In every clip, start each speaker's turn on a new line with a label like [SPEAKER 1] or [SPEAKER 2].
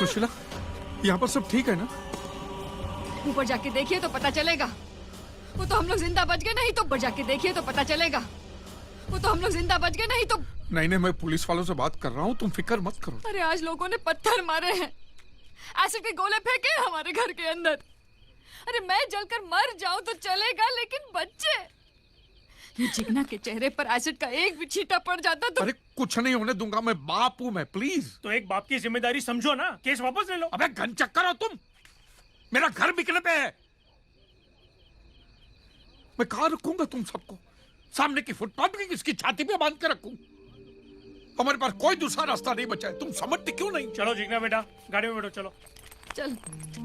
[SPEAKER 1] सुशीला, यहाँ पर सब ठीक है ना?
[SPEAKER 2] ऊपर जाके देखिए तो पता चलेगा। वो तो हम लोग जिंदा बच गए, नहीं तो ऊपर जाके देखिए तो पता चलेगा। वो तो हम लोग जिंदा बच गए, नहीं तो।
[SPEAKER 1] नहीं, मैं पुलिस वालों से बात कर रहा हूँ, तुम फिक्र मत करो।
[SPEAKER 2] अरे आज लोगों ने पत्थर मारे हैं, एसिड के गोले फेंके हमारे घर के अंदर। अरे मैं जलकर मर जाऊं तो चलेगा, लेकिन बच्चे, ये चिकना के चेहरे पर एसिड का एक भी छींटा पड़ जाता तो।
[SPEAKER 1] अरे कुछ नहीं होने दूंगा, मैं बाप हूँ मैं, प्लीज।
[SPEAKER 3] तो एक बाप की जिम्मेदारी समझो ना, केस वापस ले लो।
[SPEAKER 1] अबे घन चक्कर हो तुम, मेरा घर बिकने पे है। मैं कहाँ रखूंगा तुम सबको? सामने की फुटपाथ की किसकी छाती पे बांध के रखूं? हमारे पास कोई दूसरा रास्ता नहीं बचा है, तुम समझते क्यों नहीं?
[SPEAKER 3] चलो जिगना बेटा, गाड़ी में बैठो, चलो।
[SPEAKER 2] चल।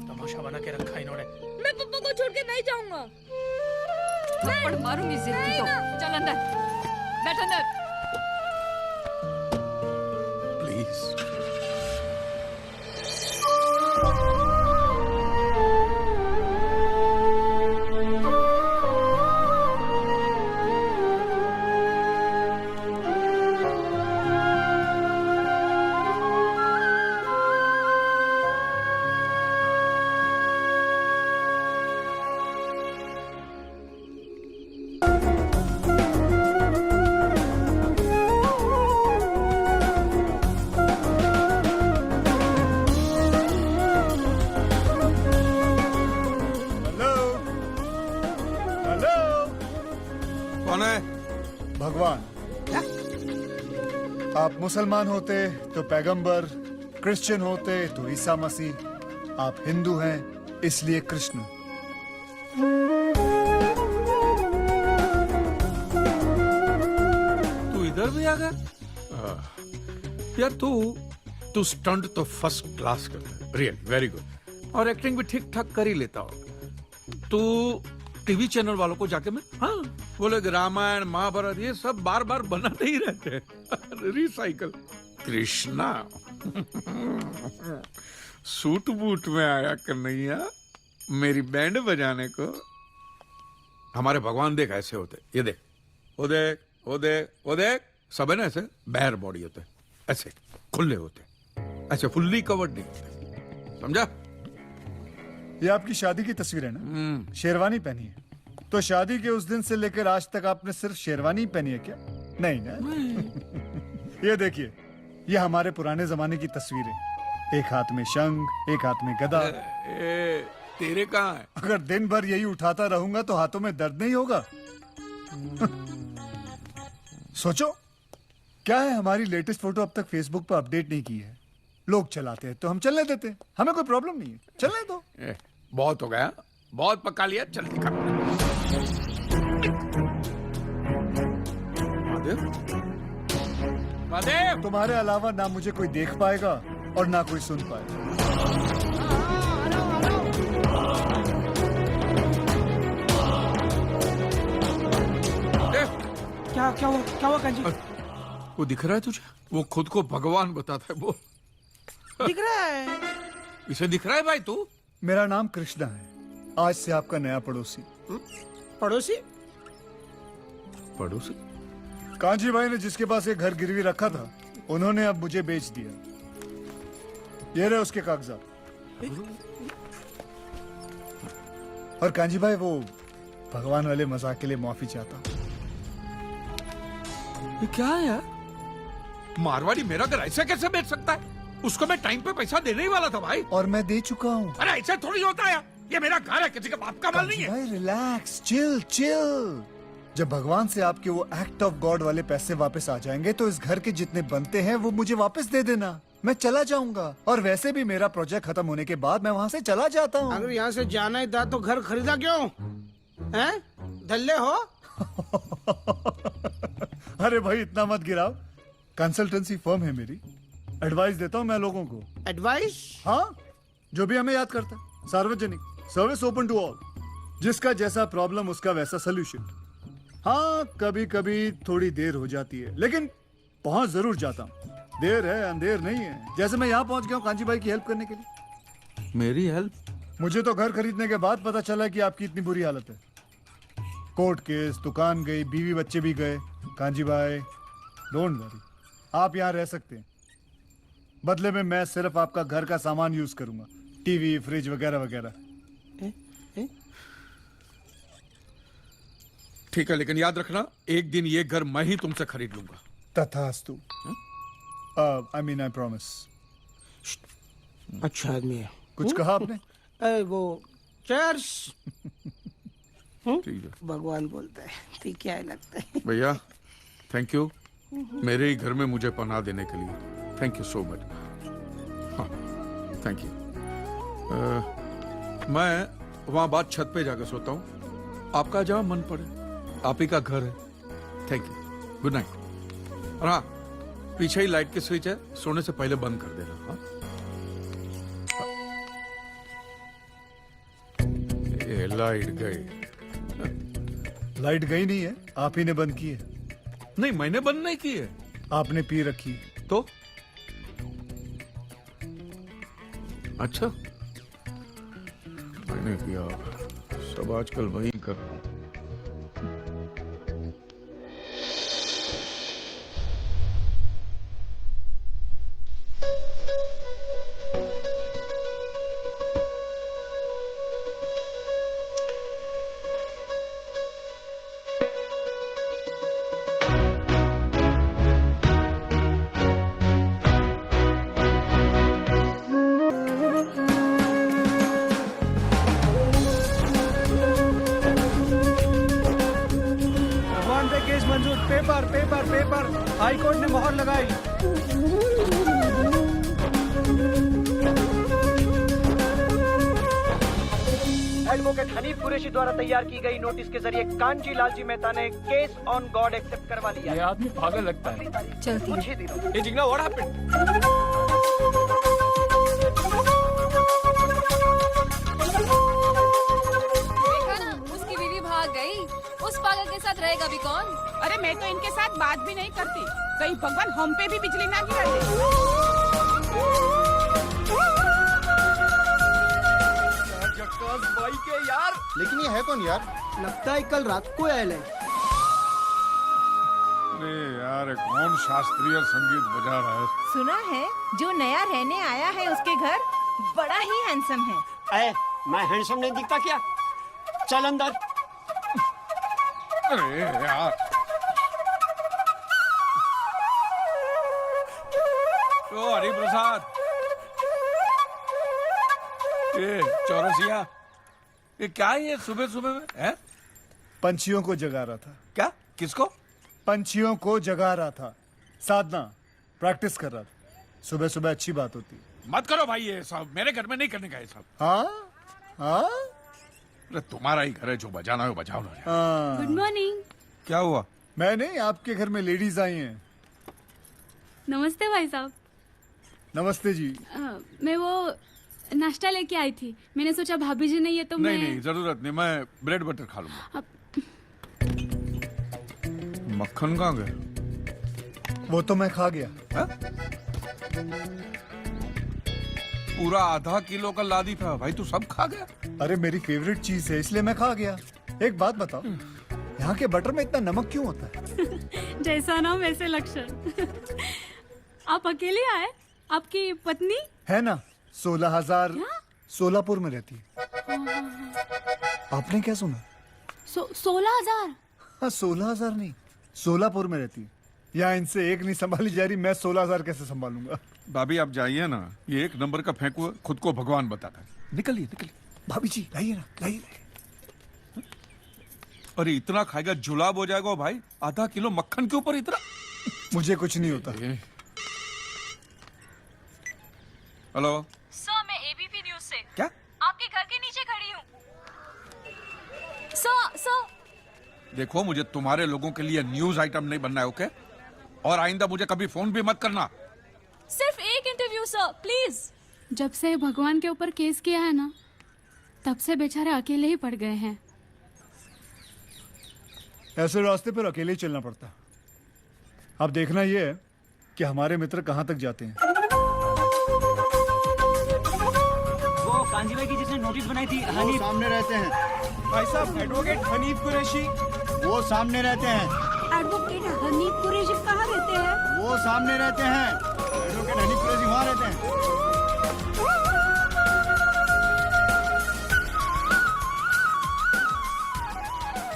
[SPEAKER 3] तमाशा बना के रखा इन्होंने।
[SPEAKER 4] मैं पप्पा को छोड़ के नहीं जाऊंगा।
[SPEAKER 2] थप्पड़ मारूंगी जिद की तो। चल अंदर, बैठ अंदर।
[SPEAKER 1] प्लीज।
[SPEAKER 5] भगवान। आप मुसलमान होते तो पैगंबर, क्रिश्चियन होते तो ईसा मसीह, आप हिंदू हैं इसलिए कृष्ण।
[SPEAKER 1] तू इधर भी आ गया? यार तू स्टंट तो फर्स्ट क्लास करता है, रियल वेरी गुड, और एक्टिंग भी ठीक ठाक कर ही लेता हो। तू टीवी चैनल वालों को जाके मैं बोले रामायण महाभारत ये सब बार बार बनाते ही रहते हैं। रिसाइकल। कृष्णा सूट बूट में आया कन्हैया मेरी बैंड बजाने को। हमारे भगवान देख ऐसे होते, ये देख, वो देख, वो देख, वो देख, सब है ना ऐसे बैर बॉडी होते, ऐसे खुले होते, ऐसे फुल्ली कवर्ड नहीं होते, समझा?
[SPEAKER 5] ये आपकी शादी की तस्वीर है ना? शेरवानी पहनी है तो शादी के उस दिन से लेकर आज तक आपने सिर्फ शेरवानी पहनी है क्या? नहीं ना? ये देखिए, ये हमारे पुराने जमाने की तस्वीरें, एक हाथ में शंख, एक हाथ में गदा।
[SPEAKER 1] तेरे कहाँ है?
[SPEAKER 5] अगर दिन भर यही उठाता रहूंगा तो हाथों में दर्द नहीं होगा? सोचो, क्या है हमारी लेटेस्ट फोटो अब तक फेसबुक पर अपडेट नहीं की है। लोग चलाते हैं तो हम चलने देते हैं, हमें कोई प्रॉब्लम नहीं है, चलने दो।
[SPEAKER 1] बहुत हो गया, बहुत पका लिया, चल दिखा। महादेव,
[SPEAKER 5] तुम्हारे अलावा ना मुझे कोई देख पाएगा और ना कोई सुन पाएगा।
[SPEAKER 3] क्या हुआ कांजी?
[SPEAKER 1] वो दिख रहा है तुझे? वो खुद को भगवान बताता है, वो
[SPEAKER 3] दिख रहा है?
[SPEAKER 1] इसे दिख रहा है भाई तू?
[SPEAKER 5] मेरा नाम कृष्णा है, आज से आपका नया पड़ोसी।
[SPEAKER 3] पड़ोसी?
[SPEAKER 1] पड़ोसी?
[SPEAKER 5] कांजी भाई ने जिसके पास एक घर गिरवी रखा था, उन्होंने अब मुझे बेच दिया। ये रहे उसके कागजात। और कांजी भाई, वो भगवान वाले मजाक के लिए माफी चाहता हूँ।
[SPEAKER 1] ये क्या है यार? मारवाड़ी मेरा घर ऐसे कैसे बेच सकता है? उसको मैं टाइम पे पैसा देने ही वाला था भाई।
[SPEAKER 5] और मैं दे चुका हूँ।
[SPEAKER 1] अरे ऐसे थोड़ी होता है, ये मेरा घर है, किसी का बाप का माल नहीं है।
[SPEAKER 5] भाई रिलैक्स, चिल चिल। जब भगवान से आपके वो एक्ट ऑफ गॉड वाले पैसे वापस आ जाएंगे तो इस घर के जितने बनते हैं वो मुझे वापस दे देना। मैं चला जाऊंगा, और वैसे भी मेरा प्रोजेक्ट खत्म होने के बाद मैं वहाँ से चला जाता हूँ।
[SPEAKER 6] अगर यहाँ से जाना ही था तो घर खरीदा क्यों? हैं? धल्ले हो?
[SPEAKER 5] अरे भाई इतना मत गिराओ, कंसल्टेंसी फर्म है मेरी, एडवाइस देता हूँ मैं लोगों को।
[SPEAKER 6] एडवाइस?
[SPEAKER 5] हाँ, जो भी हमें याद करता, सार्वजनिक, सर्विस ओपन टू ऑल, जिसका जैसा प्रॉब्लम उसका वैसा सोल्यूशन। हाँ, कभी कभी थोड़ी देर हो जाती है, लेकिन पहुंच जरूर जाता हूँ। देर है अंधेर नहीं है। जैसे मैं यहाँ पहुंच गया हूँ कांजी भाई की हेल्प करने के लिए।
[SPEAKER 1] मेरी हेल्प?
[SPEAKER 5] मुझे तो घर खरीदने के बाद पता चला कि आपकी इतनी बुरी हालत है। कोर्ट केस, दुकान गई, बीवी बच्चे भी गए। कांजी भाई, डोंट वरी, आप यहाँ रह सकते हैं। बदले में मैं सिर्फ आपका घर का सामान यूज करूंगा, टीवी, फ्रिज वगैरह वगैरह।
[SPEAKER 1] ठीक है, लेकिन याद रखना एक दिन ये घर मैं ही तुमसे खरीद लूंगा।
[SPEAKER 5] तथास्तु। I mean I promise.
[SPEAKER 6] अच्छा आदमी है।
[SPEAKER 5] कुछ कहा आपने?
[SPEAKER 6] वो चेयर्स
[SPEAKER 1] ठीक है
[SPEAKER 6] भगवान बोलता है, ठीक क्या लगता है।
[SPEAKER 1] भैया, थैंक यू मेरे ही घर में मुझे पनाह देने के लिए। Thank you so much. हाँ, थैंक यू। मैं वहां बाद छत पे जाकर सोता हूँ, आपका जहां मन पड़े, आप ही का घर है। Thank you, good night. और हाँ, पीछे ही लाइट की स्विच है, सोने से पहले बंद कर देना। हाँ? ये लाइट गई।
[SPEAKER 5] लाइट गई नहीं है, आप ही ने बंद की है।
[SPEAKER 1] नहीं, मैंने बंद नहीं की है।
[SPEAKER 5] आपने पी रखी है।
[SPEAKER 1] तो अच्छा, मैंने किया। सब आजकल वही कर रहा हूं।
[SPEAKER 3] भगवान पे केस मंजूर। Paper paper paper, high court ने मोहर लगाई।
[SPEAKER 7] एडवोकेट हनीफ कुरैशी द्वारा तैयार की गई नोटिस के जरिए कांची लालजी मेहता ने केस ऑन गॉड एक्सेप्ट करवा लिया।
[SPEAKER 8] ये आदमी पागल लगता है।
[SPEAKER 2] चलती
[SPEAKER 7] कुछ ही दिनों में
[SPEAKER 8] ये जिग्ना व्हाट हैपेंड?
[SPEAKER 2] देखा ना, उसकी बीवी भाग गई। उस पागल के साथ रहेगा भी कौन?
[SPEAKER 9] अरे मैं तो इनके साथ बात भी नहीं करती, कहीं भगवान हम पे भी बिजली ना गिरा दे।
[SPEAKER 8] भाई के यार,
[SPEAKER 5] लेकिन ये है कौन यार?
[SPEAKER 6] लगता है कल रात को आयल है।
[SPEAKER 1] अरे यार, कौन शास्त्रीय संगीत बजा रहा है?
[SPEAKER 9] सुना है जो नया रहने आया है उसके घर बड़ा ही हैंडसम है।
[SPEAKER 3] मैं हैंडसम नहीं दिखता क्या? चल अंदर।
[SPEAKER 1] अरे यार, ओ हरि प्रसाद, ये चौरसिया, ये क्या है ये सुबह सुबह में है?
[SPEAKER 5] पंछियों को जगा रहा था।
[SPEAKER 1] क्या? किसको?
[SPEAKER 5] पंछियों को जगा रहा था। साधना, प्रैक्टिस कर रहा था। सुबह सुबह अच्छी बात होती है।
[SPEAKER 1] मत करो भाई, ये सब मेरे घर में नहीं करने का ये सब।
[SPEAKER 5] हाँ हाँ
[SPEAKER 1] अरे तुम्हारा ही घर है, जो बजाना है वो बजाओ ना यार।
[SPEAKER 5] हाँ।
[SPEAKER 2] Good morning.
[SPEAKER 1] क्या हुआ?
[SPEAKER 5] मैं नहीं, आपके घर में लेडीज आई हैं।
[SPEAKER 10] नमस्ते भाई साहब।
[SPEAKER 5] नमस्ते जी।
[SPEAKER 10] मैं वो नाश्ता लेके आई थी, मैंने सोचा भाभी जी नहीं है तो
[SPEAKER 1] नहीं
[SPEAKER 10] मैं
[SPEAKER 1] नहीं, जरूरत नहीं, मैं ब्रेड बटर खा लूंगा। मक्खन कहाँ गया?
[SPEAKER 5] वो तो मैं खा गया।
[SPEAKER 1] हाँ? पूरा आधा किलो का लादी था भाई, तू सब खा गया?
[SPEAKER 5] अरे मेरी फेवरेट चीज है, इसलिए मैं खा गया। एक बात बताओ, यहाँ के बटर में इतना नमक क्यों होता है?
[SPEAKER 10] जैसा नाम वैसे लक्षण। आप अकेले आए? आपकी पत्नी?
[SPEAKER 5] है ना, 16,000 सोलापुर में रहती है। आपने क्या सुना?
[SPEAKER 10] 16,000?
[SPEAKER 5] हाँ, 16,000 नहीं, सोलापुर में रहती है। यहाँ इनसे एक नहीं संभाली जा रही, मैं 16,000 कैसे संभालूंगा?
[SPEAKER 1] भाभी आप जाइए ना, ये एक नंबर का फेंकू, खुद को भगवान बताता है। निकलिए निकलिए।
[SPEAKER 5] भाभी जी लाइए ना, लाइए।
[SPEAKER 1] अरे इतना खाएगा जुलाब हो जाएगा भाई, आधा किलो मक्खन के ऊपर इतना।
[SPEAKER 5] मुझे कुछ नहीं होता।
[SPEAKER 1] हेलो
[SPEAKER 2] सर, मैं एबीपी न्यूज से।
[SPEAKER 1] क्या?
[SPEAKER 2] आपके घर के नीचे खड़ी हूँ। सर
[SPEAKER 1] देखो, मुझे तुम्हारे लोगों के लिए न्यूज आइटम नहीं बनना है, ओके? और आइंदा मुझे कभी फोन भी मत करना।
[SPEAKER 2] सिर्फ एक इंटरव्यू सर, प्लीज।
[SPEAKER 10] जब से भगवान के ऊपर केस किया है ना, तब से बेचारे अकेले ही पड़ गए हैं।
[SPEAKER 5] ऐसे रास्ते पर अकेले ही चलना पड़ता है। अब देखना ये है कि हमारे मित्र कहाँ तक जाते हैं।
[SPEAKER 7] वो कांजी भाई की जिसने नोटिस बनाई थी, हनीफ
[SPEAKER 5] सामने रहते हैं।
[SPEAKER 8] भाई साहब, एडवोकेट हनीफ कुरैशी।
[SPEAKER 5] वो सामने रहते हैं।
[SPEAKER 9] एडवोकेट हनीफ कुरैशी कहाँ रहते हैं?
[SPEAKER 5] वो सामने रहते हैं।
[SPEAKER 3] लेकिन हनीफ कुरैशी वहाँ रहते हैं।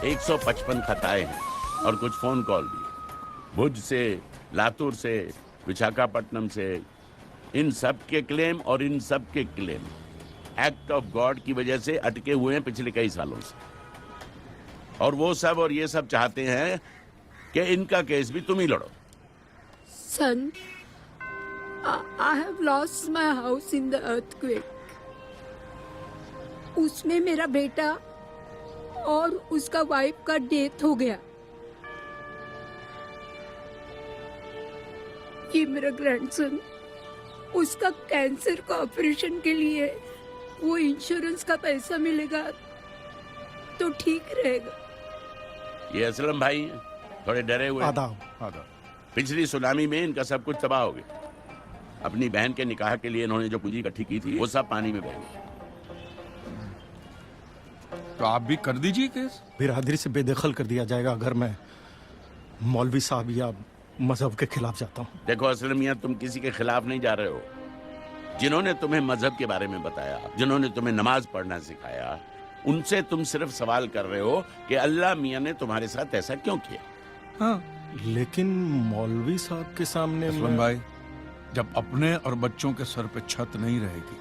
[SPEAKER 11] 155 खताएं हैं और कुछ फोन कॉल भी। भुज से, लातूर से, विशाखापट्टनम से, इन सब के क्लेम और इन सब के क्लेम एक्ट ऑफ गॉड की वजह से अटके हुए हैं पिछले कई सालों से। और वो सब और ये सब चाहते हैं कि इनका केस भी तुम ही लड़ो।
[SPEAKER 4] Son, I have lost my house in the earthquake. उसमें मेरा बेटा और उसका वाइफ का डेथ हो गया। ये मेरा ग्रैंडसन, उसका कैंसर का ऑपरेशन के लिए वो इंश्योरेंस का पैसा मिलेगा तो ठीक रहेगा।
[SPEAKER 11] ये असलम भाई हैं, थोड़े डरे हुए हैं।
[SPEAKER 3] आदाब।
[SPEAKER 11] पिछली सुनामी में इनका सब कुछ तबाह हो गया। अपनी बहन के निकाह के लिए इन्होंने जो पूंजी इकट्ठी की थी वो सब पानी में बह गई।
[SPEAKER 1] तो आप भी कर दीजिए केस।
[SPEAKER 3] बिरादरी से बेदखल कर दिया जाएगा अगर मैं मौलवी साहब या मजहब के खिलाफ जाता हूँ।
[SPEAKER 11] देखो असलम मियां, तुम किसी के खिलाफ नहीं जा रहे हो। जिन्होंने तुम्हें मजहब के बारे में बताया, जिन्होंने तुम्हें नमाज पढ़ना सिखाया, उनसे तुम सिर्फ सवाल कर रहे हो कि अल्लाह मियां ने तुम्हारे साथ ऐसा क्यों किया।
[SPEAKER 3] हाँ, लेकिन मौलवी साहब के सामने
[SPEAKER 1] असलम भाई, जब अपने और बच्चों के सर पे छत नहीं रहेगी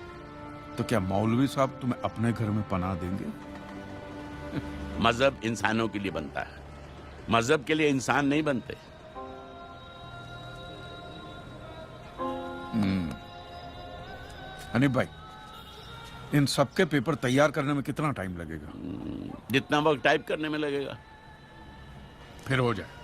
[SPEAKER 1] तो क्या मौलवी साहब तुम्हें अपने घर में पनाह देंगे?
[SPEAKER 11] मजहब इंसानों के लिए बनता है, मजहब के लिए इंसान नहीं बनते।
[SPEAKER 1] हनीफ भाई, इन सबके पेपर तैयार करने में कितना टाइम लगेगा?
[SPEAKER 11] जितना वक्त टाइप करने में लगेगा।
[SPEAKER 1] फिर हो जाए।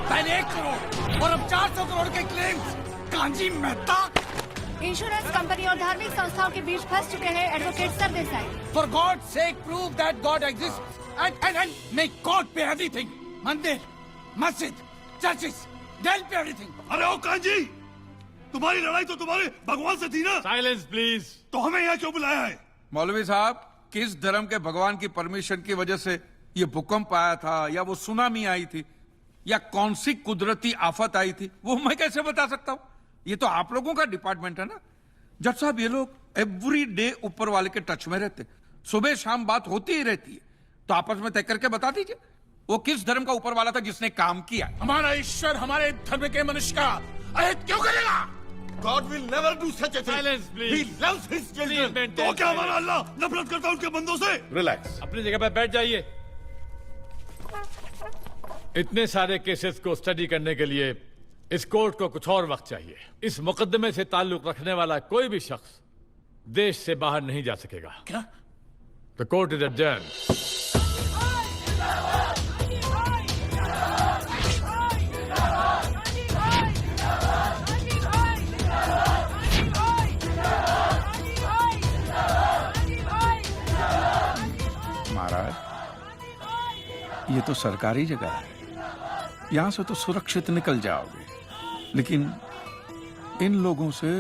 [SPEAKER 6] पहले 1 करोड़ और अब 400 करोड़ के claims. Kanji Mehta.
[SPEAKER 2] Insurance company और धार्मिक संस्थाओं के बीच फंस चुके हैं advocate Sardesai.
[SPEAKER 6] For God's sake, prove that God exists and make God pay everything. मंदिर, मस्जिद, churches, they'll pay everything.
[SPEAKER 5] अरे ओ कांजी, तुम्हारी लड़ाई तो तुम्हारे भगवान से थी ना?
[SPEAKER 8] Silence please.
[SPEAKER 5] तो हमें यहाँ क्यों बुलाया है?
[SPEAKER 1] मौलवी साहब, किस धर्म के भगवान की परमिशन की वजह से ये भूकंप आया था, या वो सुनामी आई थी, या कौन सी कुदरती आफत आई थी, वो मैं कैसे बता सकता हूँ? ये तो आप लोगों का डिपार्टमेंट है ना। जज साहब, ये लोग एवरी डे ऊपर वाले के टच में रहते, सुबह शाम बात होती ही रहती है। तो आपस में तय करके बता दीजिए वो किस धर्म का ऊपर वाला था जिसने काम किया।
[SPEAKER 8] हमारा ईश्वर हमारे धर्म के मनुष्य का अहित क्यों करेगा?
[SPEAKER 5] God will never do such a thing.
[SPEAKER 8] Silence, please.
[SPEAKER 5] He loves his children. तो क्या हमारा अल्लाह नफरत करता है उनके बंदों से?
[SPEAKER 8] रिलैक्स, अपनी जगह पर बैठ जाइए। इतने सारे केसेस को स्टडी करने के लिए इस कोर्ट को कुछ और वक्त चाहिए। इस मुकदमे से ताल्लुक रखने वाला कोई भी शख्स देश से बाहर नहीं जा सकेगा।
[SPEAKER 6] क्या?
[SPEAKER 8] The court is adjourned.
[SPEAKER 1] महाराज, ये तो सरकारी जगह है, यहां से तो सुरक्षित निकल जाओगे, लेकिन इन लोगों से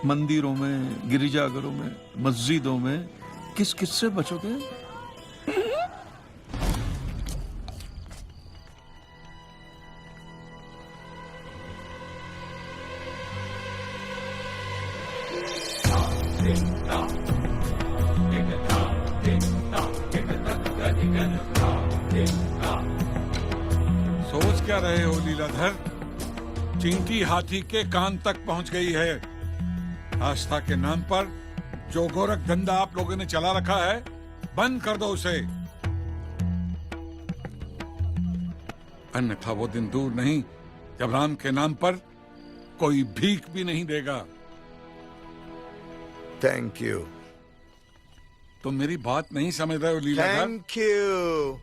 [SPEAKER 1] मंदिरों में, गिरिजाघरों में, मस्जिदों में किस किस से बचोगे?
[SPEAKER 12] सोच क्या रहे हो लीलाधर? चिंकी हाथी के कान तक पहुंच गई है। आस्था के नाम पर जो गोरख धंधा आप लोगों ने चला रखा है, बंद कर दो उसे, अन्यथा वो दिन दूर नहीं जब राम के नाम पर कोई भीख भी नहीं देगा।
[SPEAKER 5] Thank you.
[SPEAKER 12] तुम मेरी बात नहीं समझ रहे हो लीलाधर?
[SPEAKER 5] Thank you.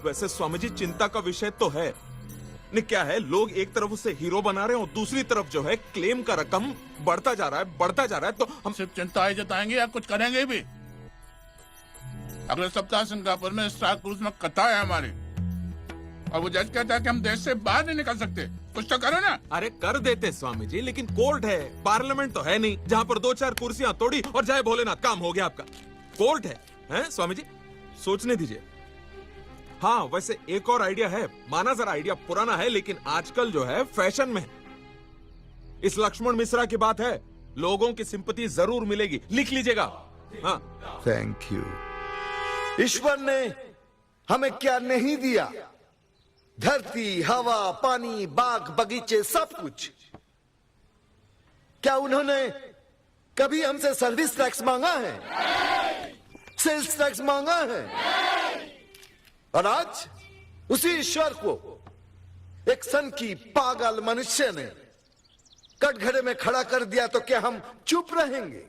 [SPEAKER 13] वैसे स्वामी जी चिंता का विषय तो है, नहीं क्या है, लोग एक तरफ उसे हीरो बना रहे हैं और दूसरी तरफ जो है क्लेम का रकम बढ़ता जा रहा है, तो हम
[SPEAKER 1] सिर्फ चिंता ही जताएंगे या कुछ करेंगे भी? अगले सप्ताह सिंगापुर में स्टार क्रूज में कथा है हमारी, और वो जज कहता है कि हम देश से बाहर नहीं निकल सकते। कुछ तो करो ना।
[SPEAKER 13] अरे कर देते स्वामी जी, लेकिन कोर्ट है, पार्लियामेंट तो है नहीं जहाँ पर 2-4 कुर्सियां तोड़ी और जय भोलेनाथ, काम हो गया आपका। कोर्ट है स्वामी जी, सोचने दीजिए। हाँ वैसे एक और आइडिया है, माना जरा आइडिया पुराना है लेकिन आजकल जो है फैशन में है। इस लक्ष्मण मिश्रा की बात है, लोगों की सिंपैथी जरूर मिलेगी, लिख लीजिएगा। हाँ
[SPEAKER 14] थैंक यू। ईश्वर ने हमें क्या नहीं दिया? धरती, हवा, पानी, बाग, बगीचे, सब कुछ। क्या उन्होंने कभी हमसे सर्विस टैक्स मांगा है? सेल्स टैक्स मांगा है? और आज उसी ईश्वर को एक सन की पागल मनुष्य ने कटघरे में खड़ा कर दिया, तो क्या हम चुप रहेंगे?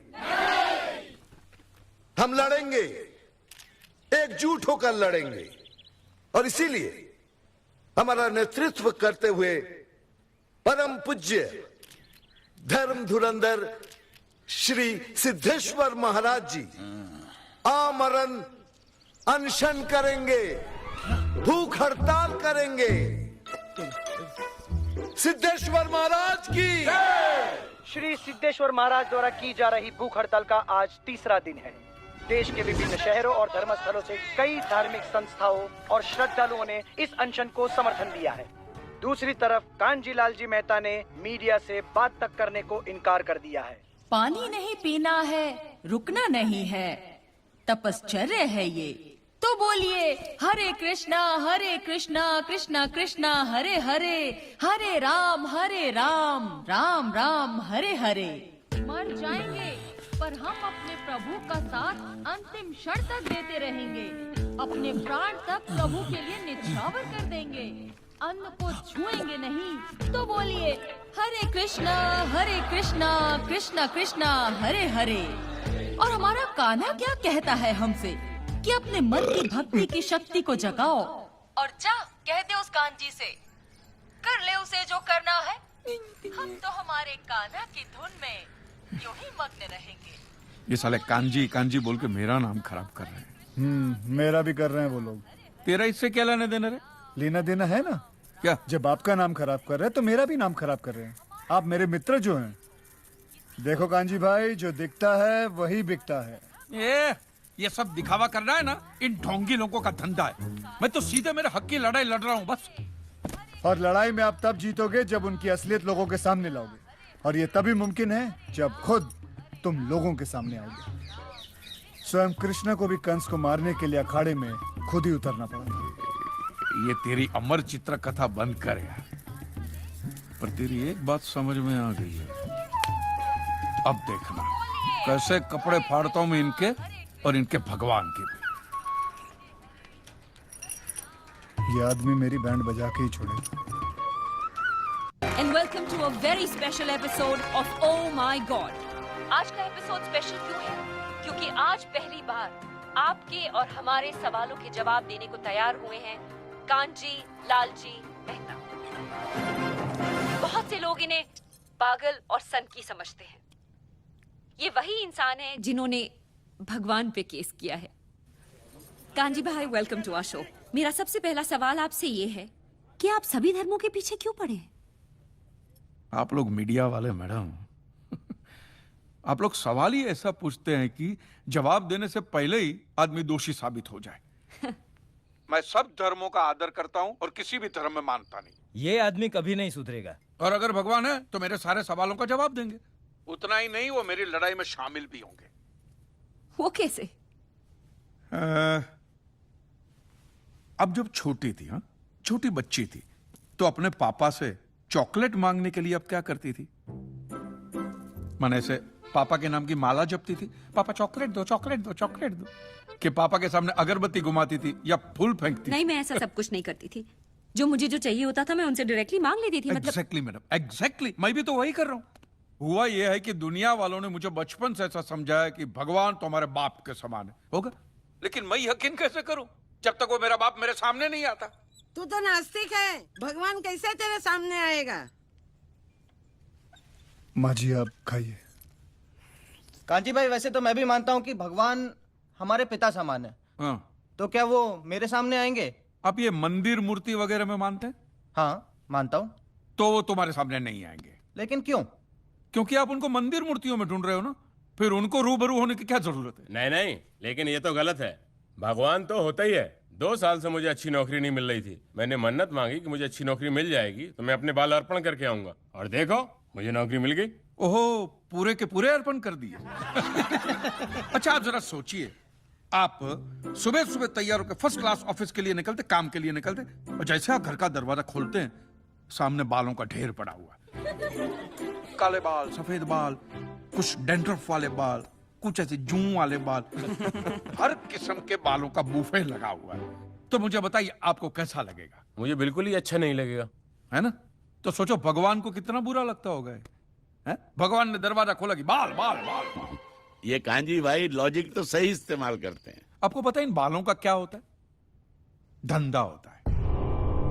[SPEAKER 14] हम लड़ेंगे, एकजुट होकर लड़ेंगे। और इसीलिए हमारा नेतृत्व करते हुए परम पूज्य धर्म धुरंधर श्री सिद्धेश्वर महाराज जी आमरण अनशन करेंगे, भूख हड़ताल करेंगे। सिद्धेश्वर महाराज की।
[SPEAKER 7] श्री सिद्धेश्वर महाराज द्वारा की जा रही भूख हड़ताल का आज तीसरा दिन है। देश के विभिन्न शहरों और धर्मस्थलों से कई धार्मिक संस्थाओं और श्रद्धालुओं ने इस अनशन को समर्थन दिया है। दूसरी तरफ कांजी लाल जी मेहता ने मीडिया से बात तक करने को इनकार कर दिया है।
[SPEAKER 15] पानी नहीं पीना है, रुकना नहीं है, तपश्चर्या है ये। तो बोलिए हरे कृष्णा कृष्णा कृष्णा हरे हरे, हरे राम राम राम हरे हरे। मर जाएंगे पर हम अपने प्रभु का साथ अंतिम क्षण तक देते रहेंगे। अपने प्राण तक प्रभु के लिए निछावर कर देंगे, अन्न को छुएंगे नहीं। तो बोलिए हरे कृष्णा कृष्णा कृष्णा हरे हरे। और हमारा कान्हा क्या कहता है हमसे कि अपने मन की भक्ति की शक्ति को जगाओ और जा कह दे उस कांजी से, कर ले उसे जो करना है। हम तो हमारे कान्हा की धुन में यूं ही मग्न रहेंगे।
[SPEAKER 1] ये साले कांजी कांजी बोल के मेरा नाम खराब कर रहे हैं।
[SPEAKER 5] मेरा भी कर रहे हैं वो लोग।
[SPEAKER 1] तेरा इससे क्या लेना देना रे?
[SPEAKER 5] लेना देना है ना।
[SPEAKER 1] क्या?
[SPEAKER 5] जब आपका नाम खराब कर रहे हैं तो मेरा भी नाम खराब कर रहे हैं। आप मेरे मित्र जो हैं। देखो कांजी भाई, जो दिखता है वही बिकता है।
[SPEAKER 1] ये सब दिखावा करना है ना, इन ढोंगी लोगों का धंधा है। मैं तो सीधे मेरे हक की लड़ाई लड़ रहा हूँ बस।
[SPEAKER 5] और लड़ाई में आप तब जीतोगे जब उनकी असलियत लोगों के सामने लाओगे, और ये तभी मुमकिन है जब खुद तुम लोगों के सामने आओगे। स्वयं कृष्ण को भी कंस को मारने के लिए अखाड़े में खुद ही उतरना पड़ा।
[SPEAKER 1] ये तेरी अमर चित्र कथा बंद कर यार। पर तेरी एक बात समझ में आ गई है, अब देखना कैसे कपड़े फाड़ता हूं मैं इनके और इनके भगवान के भी।
[SPEAKER 5] ये आदमी मेरी बैंड बजा के ही छोड़े।
[SPEAKER 15] And welcome to a very special episode of Oh My God. आज का एपिसोड स्पेशल क्यों है? क्योंकि आज पहली बार आपके और हमारे सवालों के जवाब देने को तैयार हुए हैं कांजी लालजी मेहता। बहुत से लोग इन्हें पागल और सनकी समझते हैं। ये वही इंसान है जिन्होंने भगवान पे केस किया है। कांजी भाई, वेलकम टू आवर शो। मेरा सबसे पहला सवाल आपसे ये है कि आप सभी धर्मों के पीछे क्यों पड़े हैं?
[SPEAKER 1] आप लोग मीडिया वाले मैडम, आप लोग सवाल ही ऐसा पूछते हैं कि जवाब देने से पहले ही आदमी दोषी साबित हो जाए। मैं सब धर्मों का आदर करता हूं और किसी भी धर्म में मानता नहीं।
[SPEAKER 16] ये आदमी कभी नहीं सुधरेगा।
[SPEAKER 1] और अगर भगवान है तो मेरे सारे सवालों का जवाब देंगे। उतना ही नहीं, वो मेरी लड़ाई में शामिल भी होंगे।
[SPEAKER 15] वो कैसे?
[SPEAKER 1] अब जब छोटी थी, हाँ छोटी बच्ची थी, तो अपने पापा से चॉकलेट मांगने के लिए अब क्या करती थी? माने से पापा के नाम की माला जपती थी, पापा चॉकलेट दो चॉकलेट दो चॉकलेट दो, कि पापा के सामने अगरबत्ती घुमाती थी या फूल फेंकती?
[SPEAKER 15] नहीं, मैं ऐसा सब कुछ नहीं करती थी। जो मुझे जो चाहिए होता था मैं उनसे डायरेक्टली मांग लेती थी।
[SPEAKER 1] Exactly madam, exactly. मैं भी तो वही कर रहा हूँ। हुआ यह है कि दुनिया वालों ने मुझे बचपन से ऐसा समझाया कि भगवान तो हमारे बाप के समान है, होगा। लेकिन मैं यकीन कैसे करूं जब तक वो मेरा बाप मेरे सामने नहीं आता।
[SPEAKER 17] तू तो नास्तिक है, भगवान कैसे तेरे सामने आएगा?
[SPEAKER 5] माँ जी आप खाइए।
[SPEAKER 16] कांची भाई, वैसे तो मैं भी मानता हूँ कि भगवान हमारे पिता समान है।
[SPEAKER 1] हाँ।
[SPEAKER 16] तो क्या वो मेरे सामने आएंगे?
[SPEAKER 1] आप ये मंदिर मूर्ति वगैरह में मानते हैं?
[SPEAKER 16] हाँ मानता हूँ।
[SPEAKER 1] तो वो तुम्हारे सामने नहीं आएंगे।
[SPEAKER 16] लेकिन क्यों?
[SPEAKER 1] क्योंकि आप उनको मंदिर मूर्तियों में ढूंढ रहे हो ना, फिर उनको रूबरू होने की क्या जरूरत है?
[SPEAKER 18] नहीं नहीं, लेकिन ये तो गलत है। भगवान तो होता ही है। 2 साल से मुझे अच्छी नौकरी नहीं मिल रही थी। मैंने मन्नत मांगी कि मुझे अच्छी नौकरी मिल जाएगी तो मैं अपने बाल अर्पण करके आऊंगा, और देखो मुझे नौकरी मिल गई।
[SPEAKER 1] ओहो, पूरे के पूरे अर्पण कर दिए। अच्छा आप जरा सोचिए, आप सुबह सुबह तैयार होकर फर्स्ट क्लास ऑफिस के लिए निकलते, काम के लिए निकलते, और जैसे आप घर का दरवाजा खोलते हैं सामने बालों का ढेर पड़ा हुआ, काले बाल, सफेद बाल, कुछ डैंड्रफ वाले बाल, कुछ ऐसे जूं वाले बाल, हर किस्म के बालों का बूफे लगा हुआ है। तो मुझे बताइए आपको कैसा लगेगा?
[SPEAKER 18] मुझे बिल्कुल ही अच्छा नहीं लगेगा,
[SPEAKER 1] है ना? तो सोचो भगवान को कितना बुरा लगता होगा। है? भगवान ने दरवाजा खोला कि बाल बाल बाल बाल।
[SPEAKER 11] ये कांजी भाई लॉजिक तो सही इस्तेमाल करते हैं।
[SPEAKER 1] आपको पता है इन बालों का क्या होता है? धंधा होता है,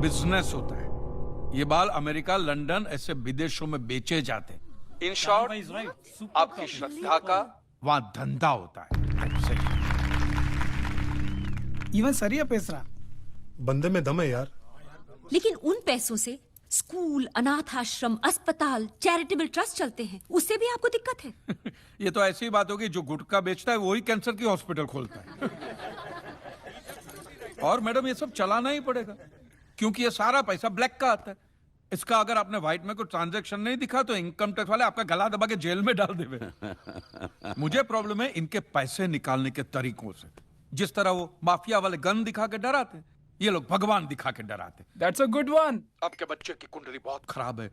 [SPEAKER 1] बिजनेस होता है। ये बाल अमेरिका, लंदन, ऐसे विदेशों में बेचे जाते हैं। इन शॉर्ट आपकी श्रद्धा का वहां धंधा होता है।
[SPEAKER 6] इवन सरिया पेसरा
[SPEAKER 3] बंदे में दम है यार।
[SPEAKER 19] लेकिन उन पैसों से स्कूल, अनाथ आश्रम, अस्पताल, चैरिटेबल ट्रस्ट चलते हैं, उससे भी आपको दिक्कत है?
[SPEAKER 1] ये तो ऐसी बात होगी, जो गुटखा बेचता है वही कैंसर की हॉस्पिटल खोलता है। और मैडम ये सब चलाना ही पड़ेगा, क्योंकि ये सारा पैसा ब्लैक का आता है। इसका अगर आपने व्हाइट में कोई ट्रांजैक्शन नहीं दिखा तो इनकम टैक्स वाले आपका गला दबा के जेल में डाल देवे। मुझे प्रॉब्लम है इनके पैसे निकालने के तरीकों से। जिस तरह वो माफिया वाले गन दिखा के डराते, ये लोग भगवान दिखा के डराते।
[SPEAKER 6] That's a good one.
[SPEAKER 1] आपके बच्चे की कुंडली बहुत खराब है,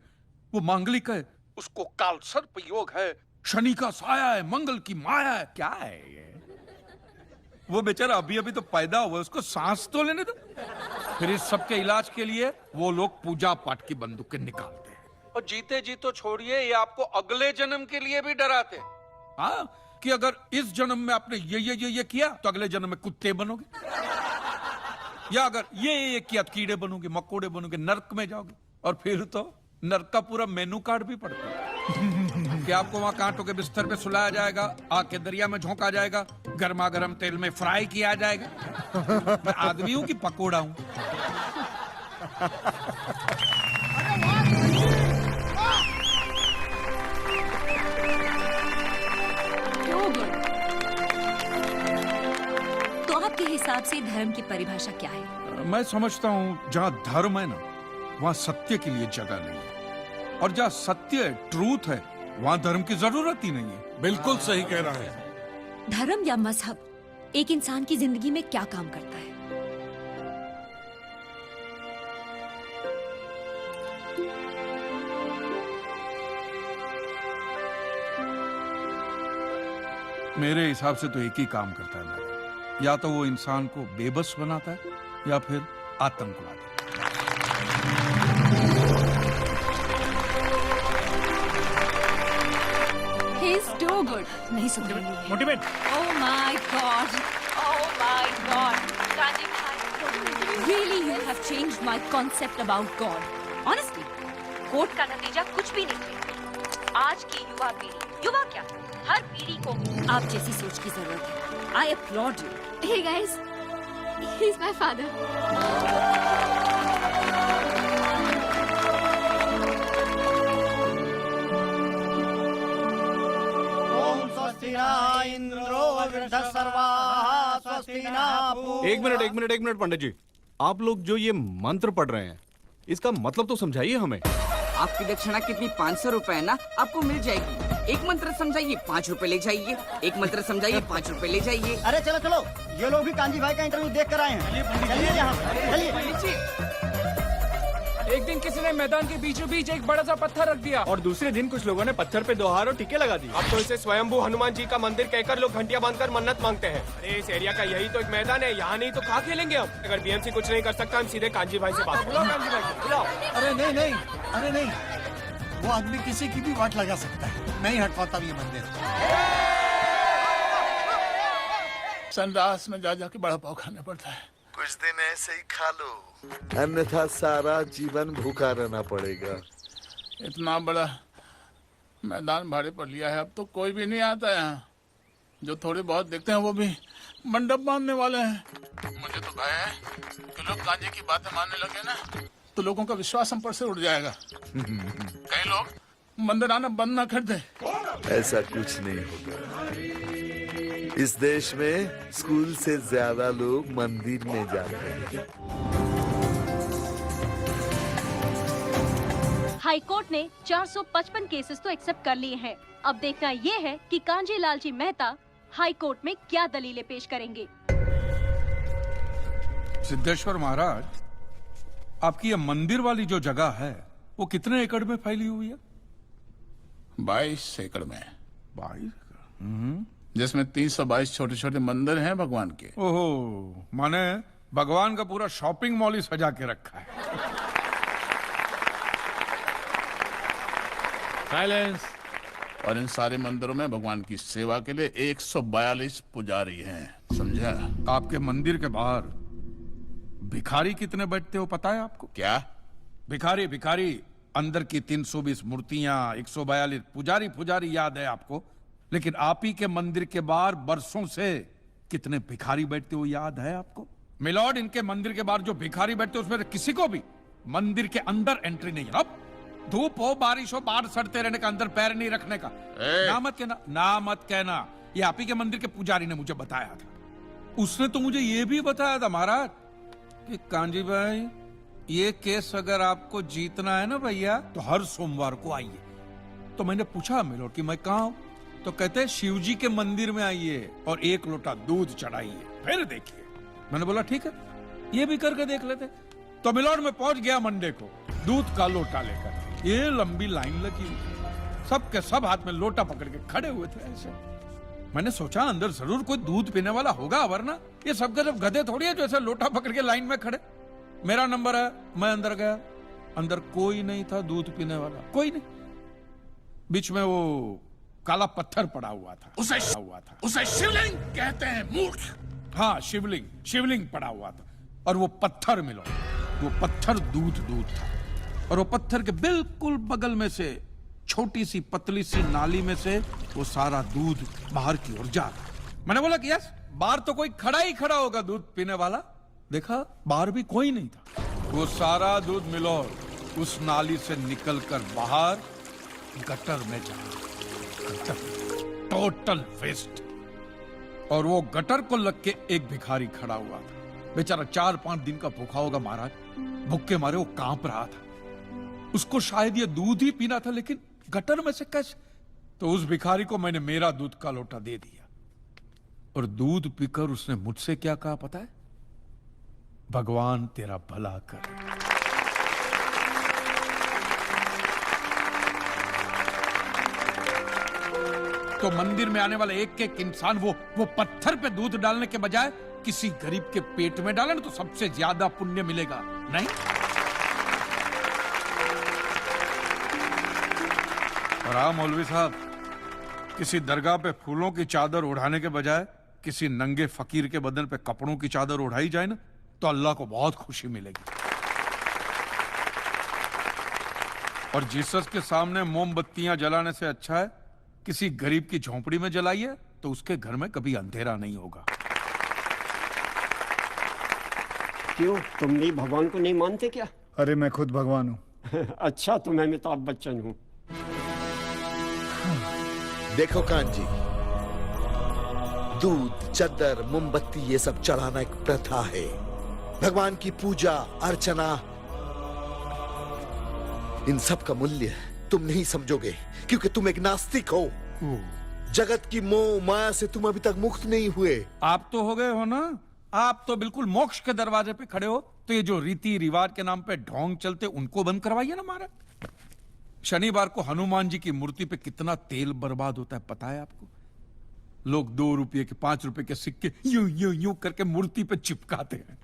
[SPEAKER 1] वो मांगलिक है, उसको काल सर्प योग है, शनि का साया है, मंगल की माया है। क्या है ये? वो बेचारा अभी अभी तो पैदा हुआ, उसको सांस तो लेने दो। फिर इस सब के इलाज के लिए वो लोग पूजा पाठ की बंदूकें निकालते हैं, और जीते जी तो छोड़िए, ये आपको अगले जन्म के लिए भी डराते हैं। हाँ, कि अगर इस जन्म में आपने ये किया तो अगले जन्म में कुत्ते बनोगे, या अगर ये किया तो कीड़े बनोगे, मकोड़े बनोगे, नर्क में जाओगे। और फिर तो नर्क का पूरा मेनू कार्ड भी पड़ता है कि आपको वहां कांटों के बिस्तर पे सुलाया जाएगा, आग के दरिया में झोंका जाएगा, गर्मा गर्म तेल में फ्राई किया जाएगा। मैं आदमी हूं कि पकोड़ा हूं?
[SPEAKER 19] तो आपके हिसाब से धर्म की परिभाषा क्या है?
[SPEAKER 1] मैं समझता हूं जहां धर्म है ना, वहां सत्य के लिए जगह नहीं है, और जहां सत्य है, ट्रूथ है, वहां धर्म की जरूरत ही नहीं है।
[SPEAKER 12] बिल्कुल सही कह रहा है।
[SPEAKER 19] धर्म या मजहब एक इंसान की जिंदगी में क्या काम करता है?
[SPEAKER 1] मेरे हिसाब से तो एक ही काम करता है मैडम, या तो वो इंसान को बेबस बनाता है या फिर आतंकवादी।
[SPEAKER 19] He's too good. नहीं सुधरेंगे।
[SPEAKER 16] Motivate.
[SPEAKER 19] Oh my God. Oh my God. Kanji भाई, really you have changed my concept about God. Honestly, court का नतीजा कुछ भी नहीं है। आज की युवा पीढ़ी, युवा क्या, हर पीढ़ी को आप जैसी सोच की जरूरत है। I applaud you.
[SPEAKER 10] Hey guys, he's my father.
[SPEAKER 3] एक मिनट पंडित जी, आप लोग जो ये मंत्र पढ़ रहे हैं, इसका मतलब तो समझाइए हमें।
[SPEAKER 17] आपकी दक्षिणा कितनी? 500 रुपए है ना, आपको मिल जाएगी। एक मंत्र समझाइए, 5 रुपए ले जाइए। एक मंत्र समझाइए, 5 रुपए ले जाइए।
[SPEAKER 16] अरे चलो चलो, ये लोग भी कांजी भाई का इंटरव्यू देख कर आए हैं। चलिए यहाँ, चलिए।
[SPEAKER 6] एक दिन किसी ने मैदान के बीचों बीच एक बड़ा सा पत्थर रख दिया,
[SPEAKER 16] और दूसरे दिन कुछ लोगों ने पत्थर पे 2 हार और टीके लगा दिए।
[SPEAKER 6] अब तो इसे स्वयंभू हनुमान जी का मंदिर कहकर लोग घंटियां बांधकर मन्नत मांगते हैं। अरे इस एरिया का यही तो एक मैदान है, यहाँ नहीं तो कहाँ खेलेंगे हम? अगर बीएमसी कुछ नहीं कर सकता, हम सीधे कांजी भाई से बात बुलाओ। कांजी भाई को बुलाओ। अरे नहीं, अरे नहीं, वो आदमी किसी की भी वाट लगा सकता है। नहीं हट पाता ये मंदिर। संडास में जा जाके बड़ा पाव खाना पड़ता है।
[SPEAKER 14] कुछ दिन ऐसे ही खा लो, अन्यथा सारा जीवन भूखा रहना पड़ेगा।
[SPEAKER 8] इतना बड़ा मैदान भाड़े पर लिया है, अब तो कोई भी नहीं आता यहाँ। जो थोड़े बहुत देखते हैं वो भी मंडप बांधने वाले हैं। मुझे तो भय है कि लोग गांजे की बातें मानने लगे ना तो लोगों का विश्वास हम पर से उड़ जाएगा। कई लोग मंदिर आना बंद ना कर दे।
[SPEAKER 14] ऐसा कुछ नहीं होगा। इस देश में स्कूल से ज्यादा लोग मंदिर में जाते हैं।
[SPEAKER 19] हाई कोर्ट ने 455 केसेस तो एक्सेप्ट कर लिए हैं। अब देखना ये है कि कांजी लालजी मेहता हाई कोर्ट में क्या दलीलें पेश करेंगे।
[SPEAKER 1] सिद्धेश्वर महाराज, आपकी ये मंदिर वाली जो जगह है वो कितने एकड़ में फैली हुई है?
[SPEAKER 8] 22 एकड़ में। 22? जिसमें 322 छोटे छोटे मंदिर हैं भगवान के।
[SPEAKER 1] ओहो, माने भगवान का पूरा शॉपिंग मॉल ही सजा के रखा है।
[SPEAKER 8] साइलेंस। और इन सारे मंदिरों में भगवान की सेवा के लिए 142 पुजारी हैं, समझा?
[SPEAKER 1] आपके मंदिर के बाहर भिखारी कितने बैठते हो पता है आपको?
[SPEAKER 8] क्या?
[SPEAKER 1] भिखारी भिखारी अंदर की 320 मूर्तियां, 142 पुजारी याद है आपको? लेकिन आप ही के मंदिर के बाहर बरसों से कितने भिखारी बैठते हो याद है आपको? मिलॉर्ड, इनके मंदिर के बाहर जो भिखारी बैठते हो उसमें किसी को भी मंदिर के अंदर एंट्री नहीं है। अब धूप हो बारिश हो बाहर सड़ते रहने का, अंदर पैर नहीं रखने का। ना मत कहना। ये आप ही के मंदिर के पुजारी ने मुझे बताया था। उसने तो मुझे ये भी बताया था महाराज कि कांजी भाई, ये केस अगर आपको जीतना है ना भैया तो हर सोमवार को आइए। तो मैंने पूछा मिलॉर्ड कि मैं कहाँ हूं? तो कहते हैं शिव जी के मंदिर में आइए और 1 लोटा दूध चढ़ाइए, फिर देखिए। मैंने बोला ठीक है, ये भी करके देख लेते। तो मिलॉर्ड में पहुंच गया मंडे को दूध का लोटा लेकर। ये लंबी लाइन लगी हुई, सबके सब हाथ में लोटा पकड़ के खड़े हुए थे ऐसे। मैंने सोचा अंदर जरूर कोई दूध पीने वाला होगा, वरना ये सब जब गधे थोड़ी है जो ऐसे लोटा पकड़ के लाइन में खड़े। मेरा नंबर है, मैं अंदर गया, अंदर कोई नहीं था दूध पीने वाला, कोई नहीं। बीच में वो काला पत्थर पड़ा हुआ था, उसे शिवलिंग कहते हैं मूर्ख। हाँ, शिवलिंग पड़ा हुआ था और वो पत्थर मिलो, वो पत्थर दूध था। और वो पत्थर के बिल्कुल बगल में से छोटी सी पतली सी नाली में से वो सारा दूध बाहर की ओर जा रहा। मैंने बोला कि यस, बाहर तो कोई खड़ा होगा दूध पीने वाला। देखा, बाहर भी कोई नहीं था। वो सारा दूध मिलो उस नाली से निकलकर बाहर गटर में जा रहा। Total waste. और वो गटर को लग के एक भिखारी खड़ा हुआ था। बेचारा 4-5 दिन का भूखा होगा महाराज, भूख के मारे वो कांप रहा था। उसको शायद ये दूध ही पीना था, लेकिन गटर में से कैसे? तो उस भिखारी को मैंने मेरा दूध का लोटा दे दिया और दूध पीकर उसने मुझसे क्या कहा पता है? भगवान तेरा भला करे। तो मंदिर में आने वाला एक इंसान वो पत्थर पे दूध डालने के बजाय किसी गरीब के पेट में डाले ना तो सबसे ज्यादा पुण्य मिलेगा, नहीं? और हाँ मौलवी साहब, किसी दरगाह पे फूलों की चादर उड़ाने के बजाय किसी नंगे फकीर के बदन पे कपड़ों की चादर उड़ाई जाए ना तो अल्लाह को बहुत खुशी मिलेगी। और जीसस के सामने मोमबत्तियां जलाने से अच्छा है किसी गरीब की झोंपड़ी में जलाइए, तो उसके घर में कभी अंधेरा नहीं होगा।
[SPEAKER 20] क्यों, तुम नहीं भगवान को नहीं मानते क्या?
[SPEAKER 5] अरे मैं खुद भगवान हूँ।
[SPEAKER 20] अच्छा, तो मैं अमिताभ बच्चन हूँ।
[SPEAKER 14] देखो कांजी, दूध, चद्दर, मोमबत्ती ये सब चढ़ाना एक प्रथा है। भगवान की पूजा अर्चना, इन सब का मूल्य तुम नहीं समझोगे क्योंकि तुम एक नास्तिक हो। जगत की मोह माया से तुम अभी तक मुक्त नहीं हुए।
[SPEAKER 1] आप तो हो गए हो ना, आप तो बिल्कुल मोक्ष के दरवाजे पे खड़े हो। तो ये जो रीति रिवाज के नाम पे ढोंग चलते उनको बंद करवाइए ना महाराज। शनिवार को हनुमान जी की मूर्ति पे कितना तेल बर्बाद होता है पता है आपको? लोग 2 रुपये के 5 रुपए के सिक्के यूं करके मूर्ति पे चिपकाते हैं।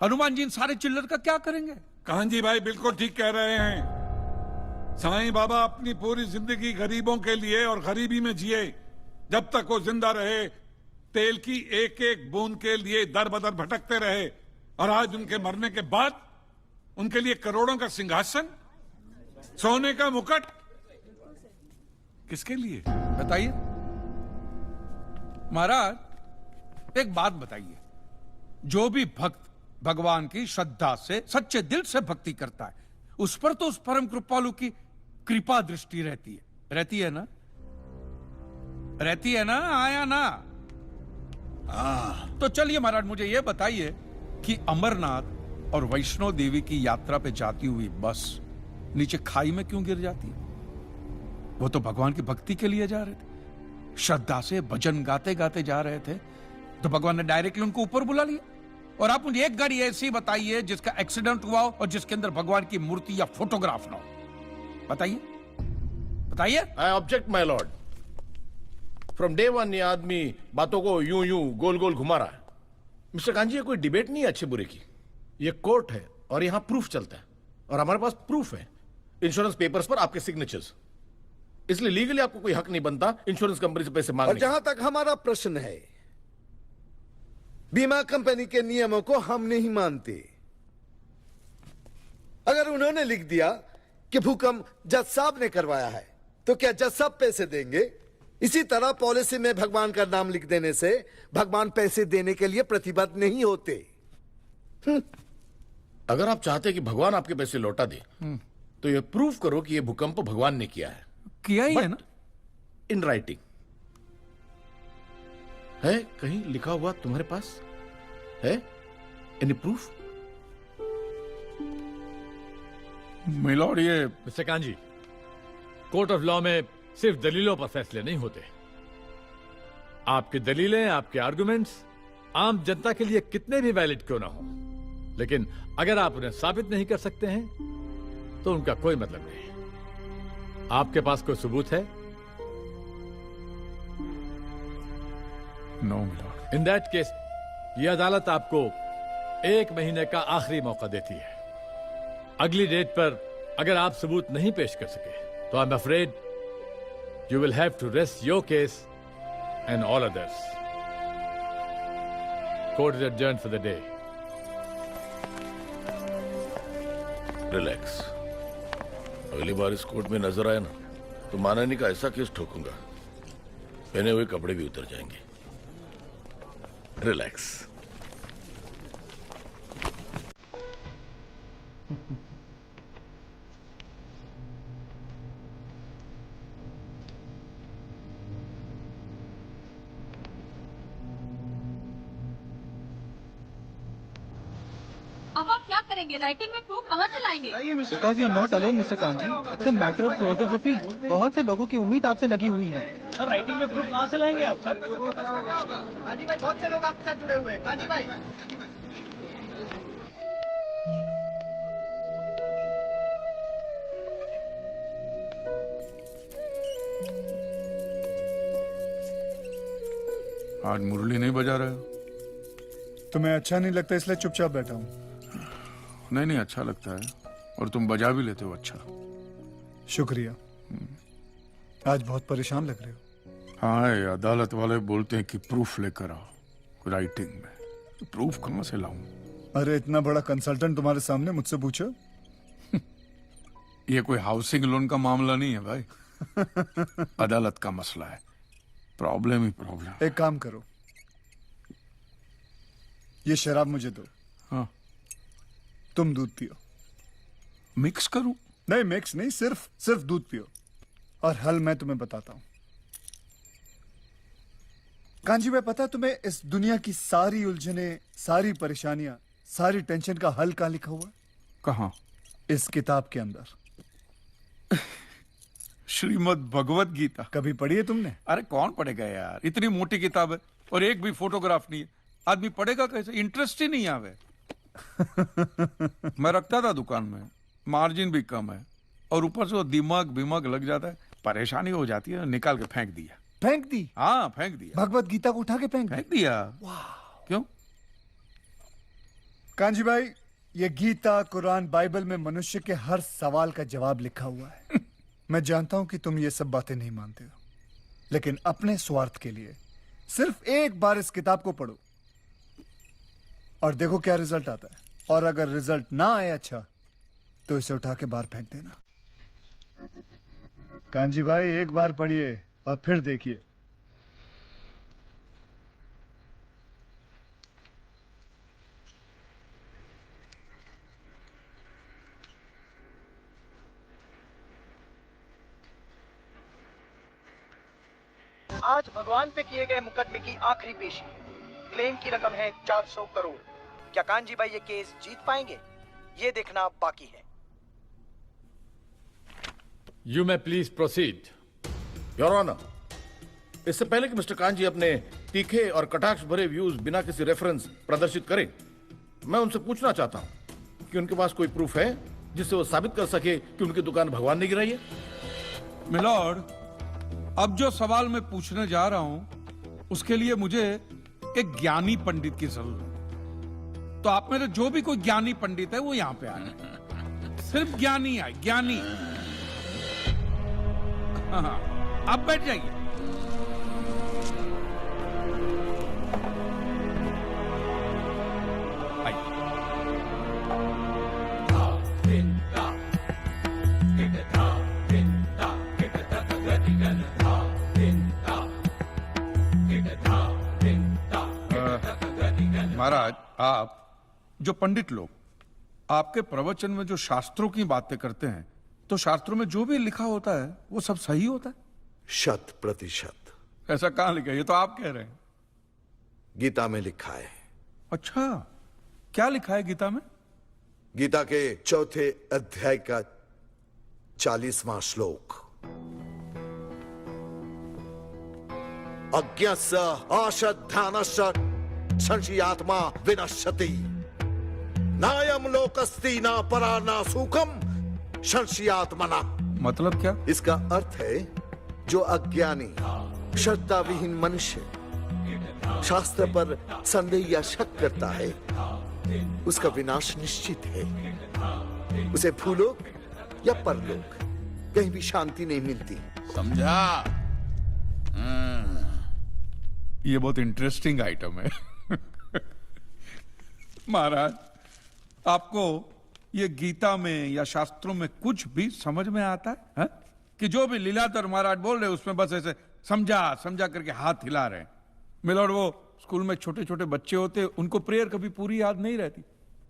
[SPEAKER 1] हनुमान जी इन सारे चिल्लर का क्या करेंगे?
[SPEAKER 12] कांजी भाई बिल्कुल ठीक कह रहे हैं। साईं बाबा अपनी पूरी जिंदगी गरीबों के लिए और गरीबी में जिए। जब तक वो जिंदा रहे तेल की एक एक बूंद के लिए दर बदर भटकते रहे। और आज उनके मरने के बाद उनके लिए करोड़ों का सिंहासन, सोने का मुकुट, किसके लिए?
[SPEAKER 1] बताइए महाराज, एक बात बताइए, जो भी भक्त भगवान की श्रद्धा से सच्चे दिल से भक्ति करता है, उस पर तो उस परम कृपालु की कृपा दृष्टि रहती है ना? रहती है ना? आया ना? तो चलिए महाराज, मुझे यह बताइए कि अमरनाथ और वैष्णो देवी की यात्रा पे जाती हुई बस नीचे खाई में क्यों गिर जाती है? वो तो भगवान की भक्ति के लिए जा रहे थे, श्रद्धा से भजन गाते गाते जा रहे थे, तो भगवान ने डायरेक्टली उनको ऊपर बुला लिया। और आप मुझे एक गाड़ी ऐसी बताइए जिसका एक्सीडेंट हुआ हो और जिसके अंदर भगवान की मूर्ति या फोटोग्राफ ना हो। बताइए बताइए।
[SPEAKER 21] I object my Lord. From day one ये आदमी बातों को यूं यूं गोल गोल घुमा रहा है। मिस्टर कांजी, ये कोई डिबेट नहीं है अच्छे बुरे की, ये कोर्ट है और यहां प्रूफ चलता है, और हमारे पास प्रूफ है, इंश्योरेंस पेपर्स पर आपके सिग्नेचर्स। इसलिए लीगली आपको कोई हक नहीं बनता इंश्योरेंस कंपनी से पैसे मांगने
[SPEAKER 14] और जहां तक हमारा प्रश्न है, बीमा कंपनी के नियमों को हम नहीं मानते। अगर उन्होंने लिख दिया कि भूकंप जज साहब ने करवाया है, तो क्या जज साहब पैसे देंगे? इसी तरह पॉलिसी में भगवान का नाम लिख देने से भगवान पैसे देने के लिए प्रतिबद्ध नहीं होते।
[SPEAKER 21] अगर आप चाहते हैं कि भगवान आपके पैसे लौटा दे, तो ये प्रूफ करो कि ये भूकंप भगवान ने किया है।
[SPEAKER 1] किया ही है ना?
[SPEAKER 21] इन राइटिंग है, कहीं लिखा हुआ तुम्हारे पास है? Any proof?
[SPEAKER 1] मिलॉर्ड, ये
[SPEAKER 22] mister kanji, court of law में सिर्फ दलीलों पर फैसले नहीं होते। आपकी दलीलें, आपके आर्गुमेंट्स आम जनता के लिए कितने भी वैलिड क्यों ना हो, लेकिन अगर आप उन्हें साबित नहीं कर सकते हैं तो उनका कोई मतलब नहीं। आपके पास कोई सबूत है?
[SPEAKER 1] No milord.
[SPEAKER 22] In that case ये अदालत आपको 1 महीने का आखिरी मौका देती है। अगली डेट पर अगर आप सबूत नहीं पेश कर सके तो I am afraid you will have to rest your case and all others. Court is adjourned for the day.
[SPEAKER 21] Relax. अगली बार इस कोर्ट में नजर आया ना, तो माननी का ऐसा केस ठोकूंगा, पहने हुए कपड़े भी उतर जाएंगे। रिलैक्स।
[SPEAKER 19] अब आप क्या करेंगे? राइटिंग में प्रूफ कहाँ से लाएंगे?
[SPEAKER 16] Because you are not alone, Mr. Kanji. It's a matter of photography. बहुत से लोगों की उम्मीद आपसे लगी हुई है।
[SPEAKER 7] राइटिंग में प्रूफ कहाँ से लाएंगे आप? कांजी भाई, बहुत से लोग आपके साथ जुड़े हुए हैं। कांजी भाई,
[SPEAKER 1] आज मुरली नहीं बजा रहे हो?
[SPEAKER 5] तुम्हें अच्छा नहीं लगता इसलिए चुपचाप बैठा हूँ।
[SPEAKER 1] नहीं, अच्छा लगता है, और तुम बजा भी लेते हो अच्छा।
[SPEAKER 5] शुक्रिया। आज बहुत परेशान लग रहे हो।
[SPEAKER 1] हाँ, ये अदालत वाले बोलते हैं कि प्रूफ लेकर आओ राइटिंग में, तो प्रूफ कहाँ से लाऊं?
[SPEAKER 5] अरे इतना बड़ा कंसल्टेंट तुम्हारे सामने मुझसे पूछो।
[SPEAKER 1] ये कोई हाउसिंग लोन का मामला नहीं है भाई। अदालत का मसला है, प्रॉब्लम ही प्रॉब्लम।
[SPEAKER 5] एक काम करो, ये शराब मुझे दो।
[SPEAKER 1] हाँ।
[SPEAKER 5] तुम दूध पियो।
[SPEAKER 1] मिक्स करूं?
[SPEAKER 5] नहीं, मिक्स नहीं, सिर्फ दूध पियो, और हल मैं तुम्हें बताता हूं। कांजी भाई, पता तुम्हें इस दुनिया की सारी उलझने, सारी परेशानियां, सारी टेंशन का हल कहां लिखा हुआ?
[SPEAKER 1] कहां?
[SPEAKER 5] इस किताब के अंदर।
[SPEAKER 1] श्रीमद् भगवत गीता।
[SPEAKER 5] कभी पढ़ी है तुमने?
[SPEAKER 1] अरे कौन पढ़ेगा यार, इतनी मोटी किताब है और एक भी फोटोग्राफ नहीं है, आदमी पढ़ेगा कैसे? इंटरेस्ट ही नहीं आवे। मैं रखता था दुकान में, मार्जिन भी कम है, और ऊपर से दिमाग लग जाता है, परेशानी हो जाती है, निकाल के फेंक दिया।
[SPEAKER 5] फेंक दी?
[SPEAKER 1] हाँ, फेंक दिया।
[SPEAKER 5] भगवत गीता को उठा के फेंक
[SPEAKER 1] दिया। क्यों?
[SPEAKER 5] कांजी भाई, ये गीता, कुरान, बाइबल में मनुष्य के हर सवाल का जवाब लिखा हुआ है। मैं जानता हूं कि तुम ये सब बातें नहीं मानते हो, लेकिन अपने स्वार्थ के लिए सिर्फ एक बार इस किताब को पढ़ो, और देखो क्या रिजल्ट आता है। और अगर रिजल्ट ना आए अच्छा तो इसे उठा के बाहर फेंक देना। कांजी भाई एक बार पढ़िए और फिर देखिए।
[SPEAKER 7] आज भगवान पे किए गए मुकदमे की आखिरी पेशी है। क्लेम की रकम है 400 करोड़। क्या कांजी भाई ये केस जीत पाएंगे, ये देखना बाकी है।
[SPEAKER 22] You may please proceed.
[SPEAKER 21] Your honour, इससे पहले कि मिस्टर कांजी अपने तीखे और कटाक्ष भरे व्यूज बिना किसी रेफरेंस प्रदर्शित करें, मैं उनसे पूछना चाहता हूं कि उनके पास कोई प्रूफ है जिससे वो साबित कर सके कि उनकी दुकान भगवान ने गिराई है।
[SPEAKER 1] मिलॉर्ड, अब जो सवाल मैं पूछने जा रहा हूं उसके लिए मुझे एक ज्ञानी पंडित की जरूरत है। तो आप मेरे जो भी कोई ज्ञानी पंडित है वो यहां पे आए। सिर्फ ज्ञानी आए, ज्ञानी। हाँ, आप बैठ जाइए। महाराज, आप जो पंडित लोग आपके प्रवचन में जो शास्त्रों की बातें करते हैं, तो शास्त्रों में जो भी लिखा होता है वो सब सही होता है?
[SPEAKER 14] 100%।
[SPEAKER 1] ऐसा कहां लिखा है? ये तो आप कह रहे हैं।
[SPEAKER 14] गीता में लिखा है।
[SPEAKER 1] अच्छा, क्या लिखा है गीता में?
[SPEAKER 14] गीता के 4थे अध्याय का 40वां श्लोक। अज्ञस्य अश्रद्धानस्य संशयात्मा विनश्यति, नायम लोकस्ति ना परा ना सुखम संशयात्मना।
[SPEAKER 1] मतलब क्या?
[SPEAKER 14] इसका अर्थ है जो अज्ञानी श्रद्धा विहीन मनुष्य शास्त्र पर संदेह या शक करता है उसका विनाश निश्चित है। उसे भूलोक या परलोक कहीं भी शांति नहीं मिलती।
[SPEAKER 8] समझा?
[SPEAKER 1] ये बहुत इंटरेस्टिंग आइटम है। महाराज, आपको ये गीता में या शास्त्रों में कुछ भी समझ में आता है? कि जो भी लीलाधर महाराज बोल रहे उसमें बस ऐसे समझा समझा करके हाथ हिला रहे हैं। मिलॉर्ड, वो स्कूल में छोटे छोटे बच्चे होते, उनको प्रेयर कभी पूरी याद नहीं रहती,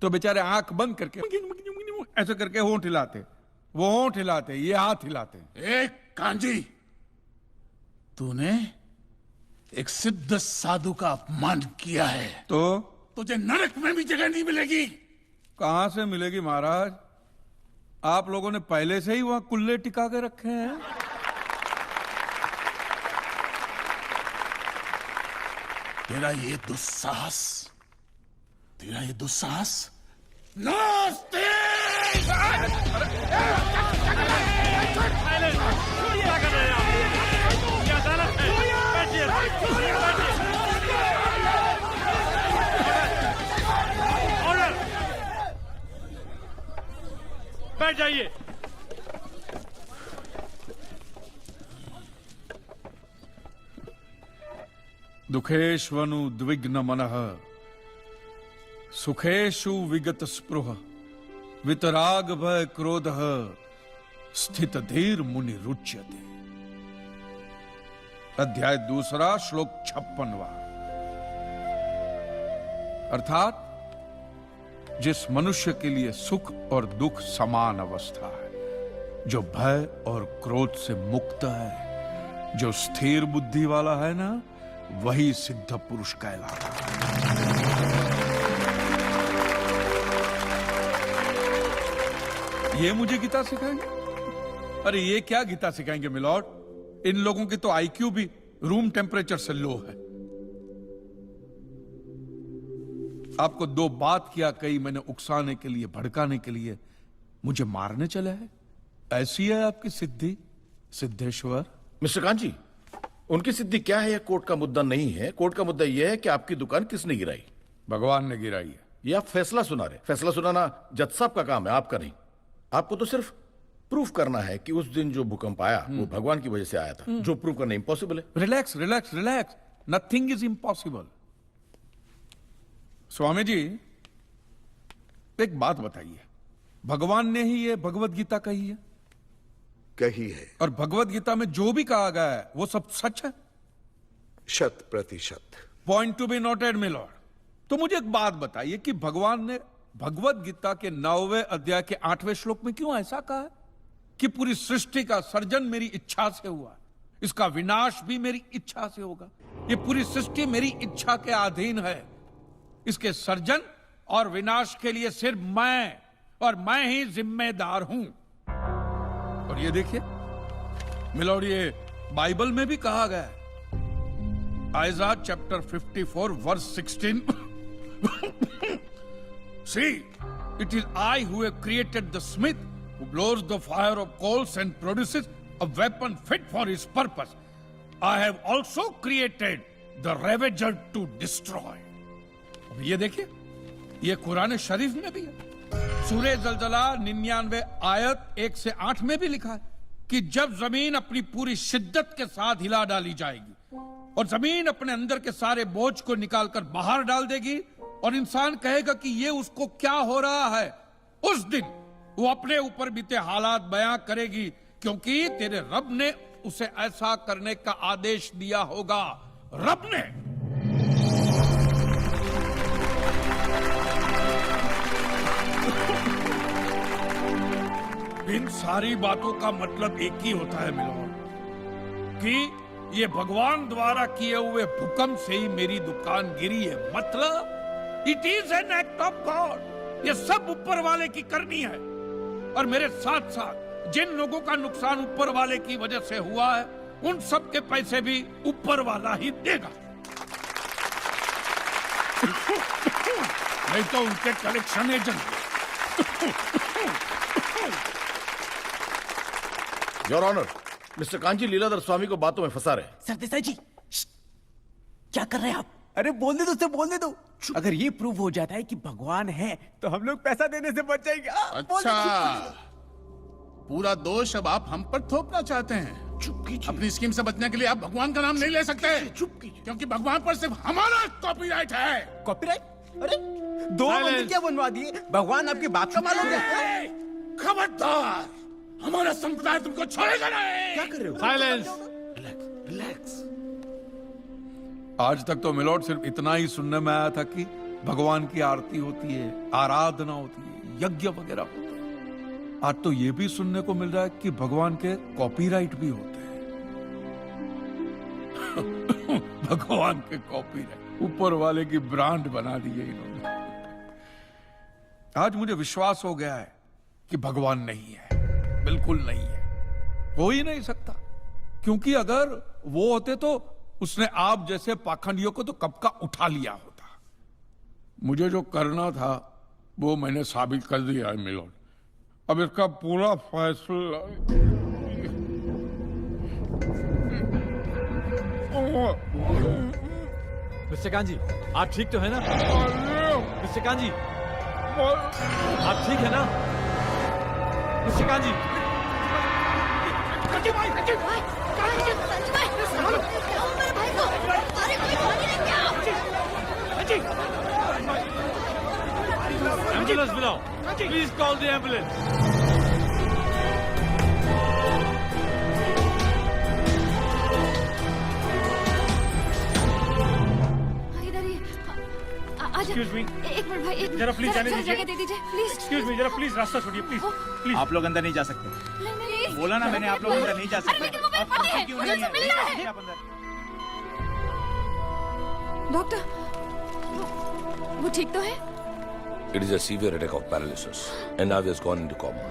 [SPEAKER 1] तो बेचारे आंख बंद करके ऐसे करके होंठ हिलाते, वो होंठ हिलाते, ये हाथ हिलाते।
[SPEAKER 8] एक कांजी, तूने एक सिद्ध साधु का अपमान किया है
[SPEAKER 1] तो
[SPEAKER 8] तुझे नरक में भी जगह नहीं मिलेगी।
[SPEAKER 1] कहां से मिलेगी महाराज? आप लोगों ने पहले से ही वहां कुल्ले टिका के रखे हैं।
[SPEAKER 8] तेरा ये दुस्साहस नास्ते।
[SPEAKER 4] बैठ जाइए।
[SPEAKER 1] दुखेष्वनु द्विग्न मनः सुखेषु विगत स्पृह वितराग भय क्रोधः स्थित धीर मुनि रुच्यते। अध्याय 2 श्लोक 56वां। अर्थात जिस मनुष्य के लिए सुख और दुख समान अवस्था है, जो भय और क्रोध से मुक्त है, जो स्थिर बुद्धि वाला है ना, वही सिद्ध पुरुष कहलाता है। ये मुझे गीता सिखाएंगे? अरे ये क्या गीता सिखाएंगे मिलॉर्ड? इन लोगों की तो आईक्यू भी रूम टेम्परेचर से लो है। आपको 2 बात किया कही मैंने उकसाने के लिए, भड़काने के लिए, मुझे मारने चले हैं। ऐसी है आपकी सिद्धि सिद्धेश्वर?
[SPEAKER 21] मिस्टर कांजी, उनकी सिद्धि क्या है यह कोर्ट का मुद्दा नहीं है। कोर्ट का मुद्दा यह है कि आपकी दुकान किसने गिराई।
[SPEAKER 1] भगवान ने गिराई है।
[SPEAKER 21] यह आप फैसला सुना रहे। फैसला सुनाना जज साहब का काम है, आपका नहीं। आपको तो सिर्फ प्रूफ करना है कि उस दिन जो भूकंप आया वो भगवान की वजह से आया था, जो प्रूफ करना इम्पॉसिबल है।
[SPEAKER 1] Relax relax relax, nothing is impossible. Swami ji, एक बात बताइए, भगवान ने ही ये भगवत गीता कही है?
[SPEAKER 14] कही है।
[SPEAKER 1] और भगवत गीता में जो भी कहा गया है वो सब सच है?
[SPEAKER 14] 100%।
[SPEAKER 1] Point to be noted milord. तो मुझे एक बात बताइए कि भगवान ने भगवत गीता के 9वें अध्याय के 8वें श्लोक में क्यों ऐसा कहा है कि पूरी सृष्टि का सर्जन मेरी इच्छा से हुआ, इसका विनाश भी मेरी इच्छा से होगा, ये पूरी सृष्टि मेरी इच्छा के अधीन है, इसके सर्जन और विनाश के लिए सिर्फ मैं ही जिम्मेदार हूं। और ये देखिए मिलॉर्ड, ये बाइबल में भी कहा गया है, Aiza chapter 54 verse 16 See, it is I who have created the smith who blows the fire of coals and produces a weapon fit for his purpose. I have also created the ravager to destroy. अब ये देखिए, ये कुरान शरीफ में भी है। सूरह जलजला 99 आयत 1 से 8 में भी लिखा है कि जब जमीन अपनी पूरी शिद्दत के साथ हिला डाली जाएगी और जमीन अपने अंदर के सारे बोझ को निकालकर बाहर डाल देगी और इंसान कहेगा कि ये उसको क्या हो रहा है, उस दिन वो अपने ऊपर बीते हालात बयां करेगी, क्योंकि तेरे रब ने उसे ऐसा करने का आदेश दिया होगा। रब ने। इन सारी बातों का मतलब एक ही होता है मिलॉर्ड, कि ये भगवान द्वारा किए हुए भूकंप से ही मेरी दुकान गिरी है। मतलब it is an act of God. ये सब ऊपर वाले की करनी है, और मेरे साथ साथ जिन लोगों का नुकसान ऊपर वाले की वजह से हुआ है, उन सब के पैसे भी ऊपर वाला ही देगा। नहीं तो उनके collection agent.
[SPEAKER 21] Your honour, mister Kanchi Leeladhar Swami को बातों में फंसा रहे।
[SPEAKER 4] सर देसाई जी, क्या कर रहे हैं आप? अरे बोलने दो, बोलने दो। अगर ये प्रूव हो जाता है कि भगवान है तो हम लोग पैसा देने से बच जाएंगे।
[SPEAKER 8] अच्छा, पूरा दोष अब आप हम पर थोपना चाहते हैं।
[SPEAKER 21] चुप कीजिए।
[SPEAKER 8] अपनी स्कीम से बचने के लिए आप भगवान का नाम नहीं ले सकते।
[SPEAKER 21] चुप कीजिए।
[SPEAKER 8] क्योंकि भगवान पर सिर्फ हमारा कॉपीराइट है।
[SPEAKER 4] कॉपीराइट? अरे 2 मंदिर क्या बनवा दिए? भगवान आपके बाप का मालूम है?
[SPEAKER 8] खबरदार, हमारा संप्रदाय तुमको छोड़ेगा नहीं।
[SPEAKER 21] क्या कर रहे हो?
[SPEAKER 1] साइलेंस।
[SPEAKER 21] रिलैक्स।
[SPEAKER 1] आज तक तो मिलॉर्ड सिर्फ इतना ही सुनने में आया था कि भगवान की आरती होती है, आराधना होती है, यज्ञ वगैरह होता है। आज तो ये भी सुनने को मिल रहा है कि भगवान के कॉपीराइट भी होते हैं। भगवान के कॉपीराइट ऊपर वाले की ब्रांड बना दी है इन्होंने। आज मुझे विश्वास हो गया है कि भगवान नहीं है, बिल्कुल नहीं है, हो ही नहीं सकता। क्योंकि अगर वो होते तो उसने आप जैसे पाखंडियों को तो कब का उठा लिया होता। मुझे जो करना था वो मैंने साबित कर दिया है मिलॉर्ड। अब इसका पूरा फैसला।
[SPEAKER 22] मिस्टर कांजी, आप ठीक तो है ना? मिस्टर कांजी, आप ठीक है ना? मिस्टर कांजी। एम्बुलेंस बुलाओ, प्लीज कॉल द एम्बुलेंस।
[SPEAKER 2] इधर ही
[SPEAKER 9] एक्सक्यूज मी,
[SPEAKER 2] एक मिनट भाई, एक
[SPEAKER 9] जरा प्लीज जाने दीजिए।
[SPEAKER 2] जगह दे दीजिए प्लीज।
[SPEAKER 9] एक्सक्यूज मी, जरा प्लीज रास्ता छोड़िए प्लीज प्लीज।
[SPEAKER 4] आप लोग अंदर नहीं जा सकते। बोला ना मैंने, आप लोग अंदर नहीं जा सकते। क्यों नहीं है? आप अंदर।
[SPEAKER 2] डॉक्टर, वो ठीक तो है?
[SPEAKER 23] It is a severe attack of paralysis, and now he has gone into coma.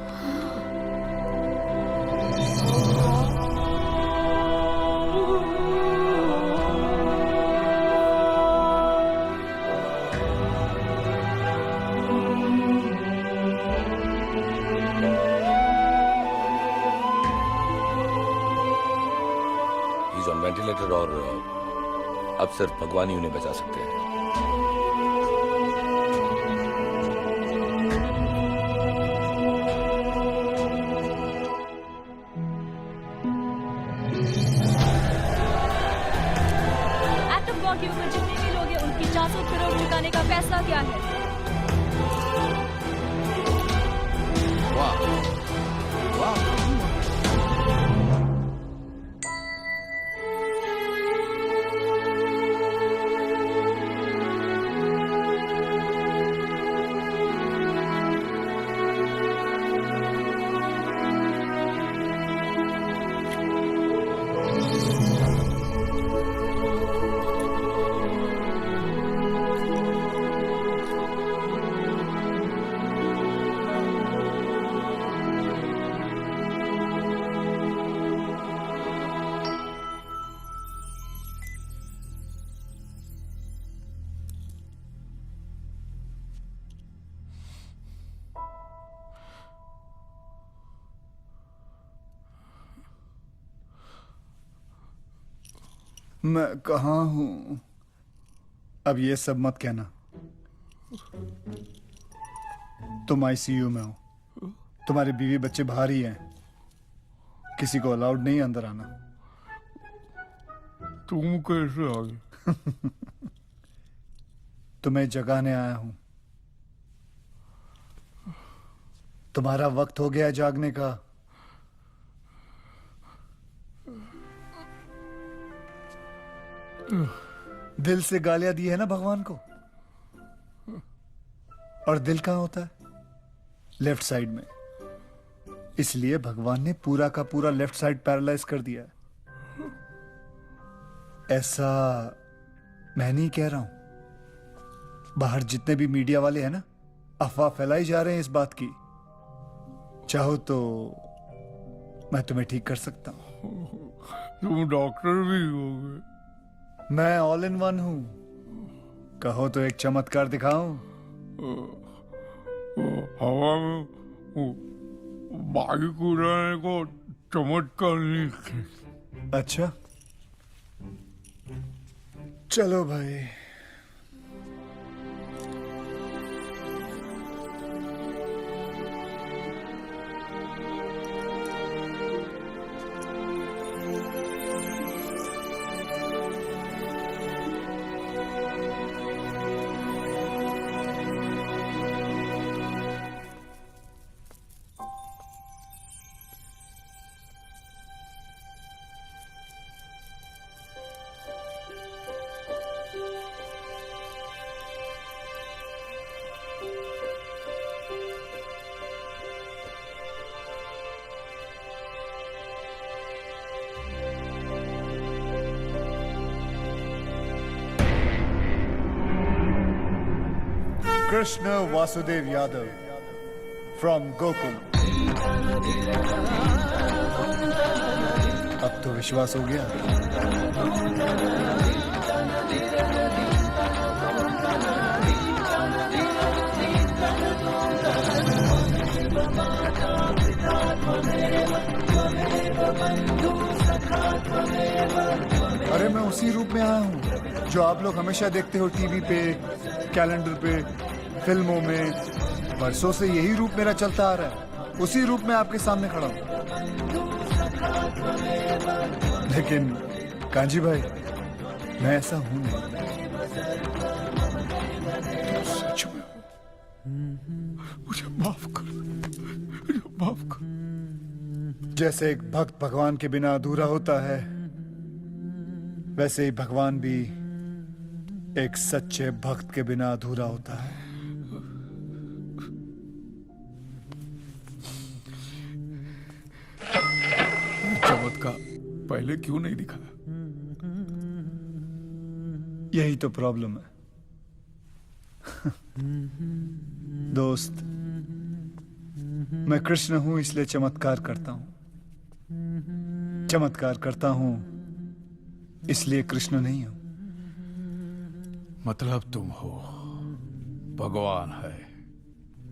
[SPEAKER 23] He's on ventilator और अब सिर्फ भगवान ही उन्हें बचा सकते हैं।
[SPEAKER 19] एक्ट ऑफ गॉड के ऊपर जितने भी लोग हैं उनकी 400 करोड़ चुकाने का फैसला किया
[SPEAKER 5] मैं कहाँ हूँ? अब ये सब मत कहना। तुम आईसीयू में हो, तुम्हारे बीवी बच्चे बाहर ही हैं, किसी को अलाउड नहीं अंदर आना।
[SPEAKER 1] तुम कैसे आ गए?
[SPEAKER 5] तुम्हें जगाने आया हूं। तुम्हारा वक्त हो गया जागने का। दिल से गालियां दी है ना भगवान को, और दिल कहां होता है? लेफ्ट साइड में। इसलिए भगवान ने पूरा का पूरा लेफ्ट साइड पैरालाइज कर दिया। ऐसा मैं नहीं कह रहा हूं, बाहर जितने भी मीडिया वाले हैं ना, अफवाह फैलाई जा रहे हैं इस बात की। चाहो तो मैं तुम्हें ठीक कर सकता हूं।
[SPEAKER 1] तुम डॉक्टर भी होगे?
[SPEAKER 5] मैं ऑल इन वन हूं। कहो तो एक चमत्कार दिखाऊं?
[SPEAKER 1] हवा में बाइक उड़ाने को चमत्कार नहीं।
[SPEAKER 5] अच्छा चलो भाई। Krishna Vasudev Yadav from Gokul. अब तो विश्वास हो गया। अरे मैं उसी रूप में आया हूँ जो आप लोग हमेशा देखते हो टीवी पे, कैलेंडर पे, फिल्मों में। वर्षों से यही रूप मेरा चलता आ रहा है। उसी रूप में आपके सामने खड़ा हूं। लेकिन कांजी भाई, मैं ऐसा हूं नहीं। सच में मुझे माफ कर, मुझे माफ कर। जैसे एक भक्त भगवान के बिना अधूरा होता है, वैसे ही भगवान भी एक सच्चे भक्त के बिना अधूरा होता है।
[SPEAKER 1] चमत्कार पहले क्यों नहीं दिखाया?
[SPEAKER 5] यही तो प्रॉब्लम है दोस्त। मैं कृष्ण हूं इसलिए चमत्कार करता हूं, चमत्कार करता हूं इसलिए कृष्ण नहीं हूं।
[SPEAKER 1] मतलब तुम हो, भगवान है,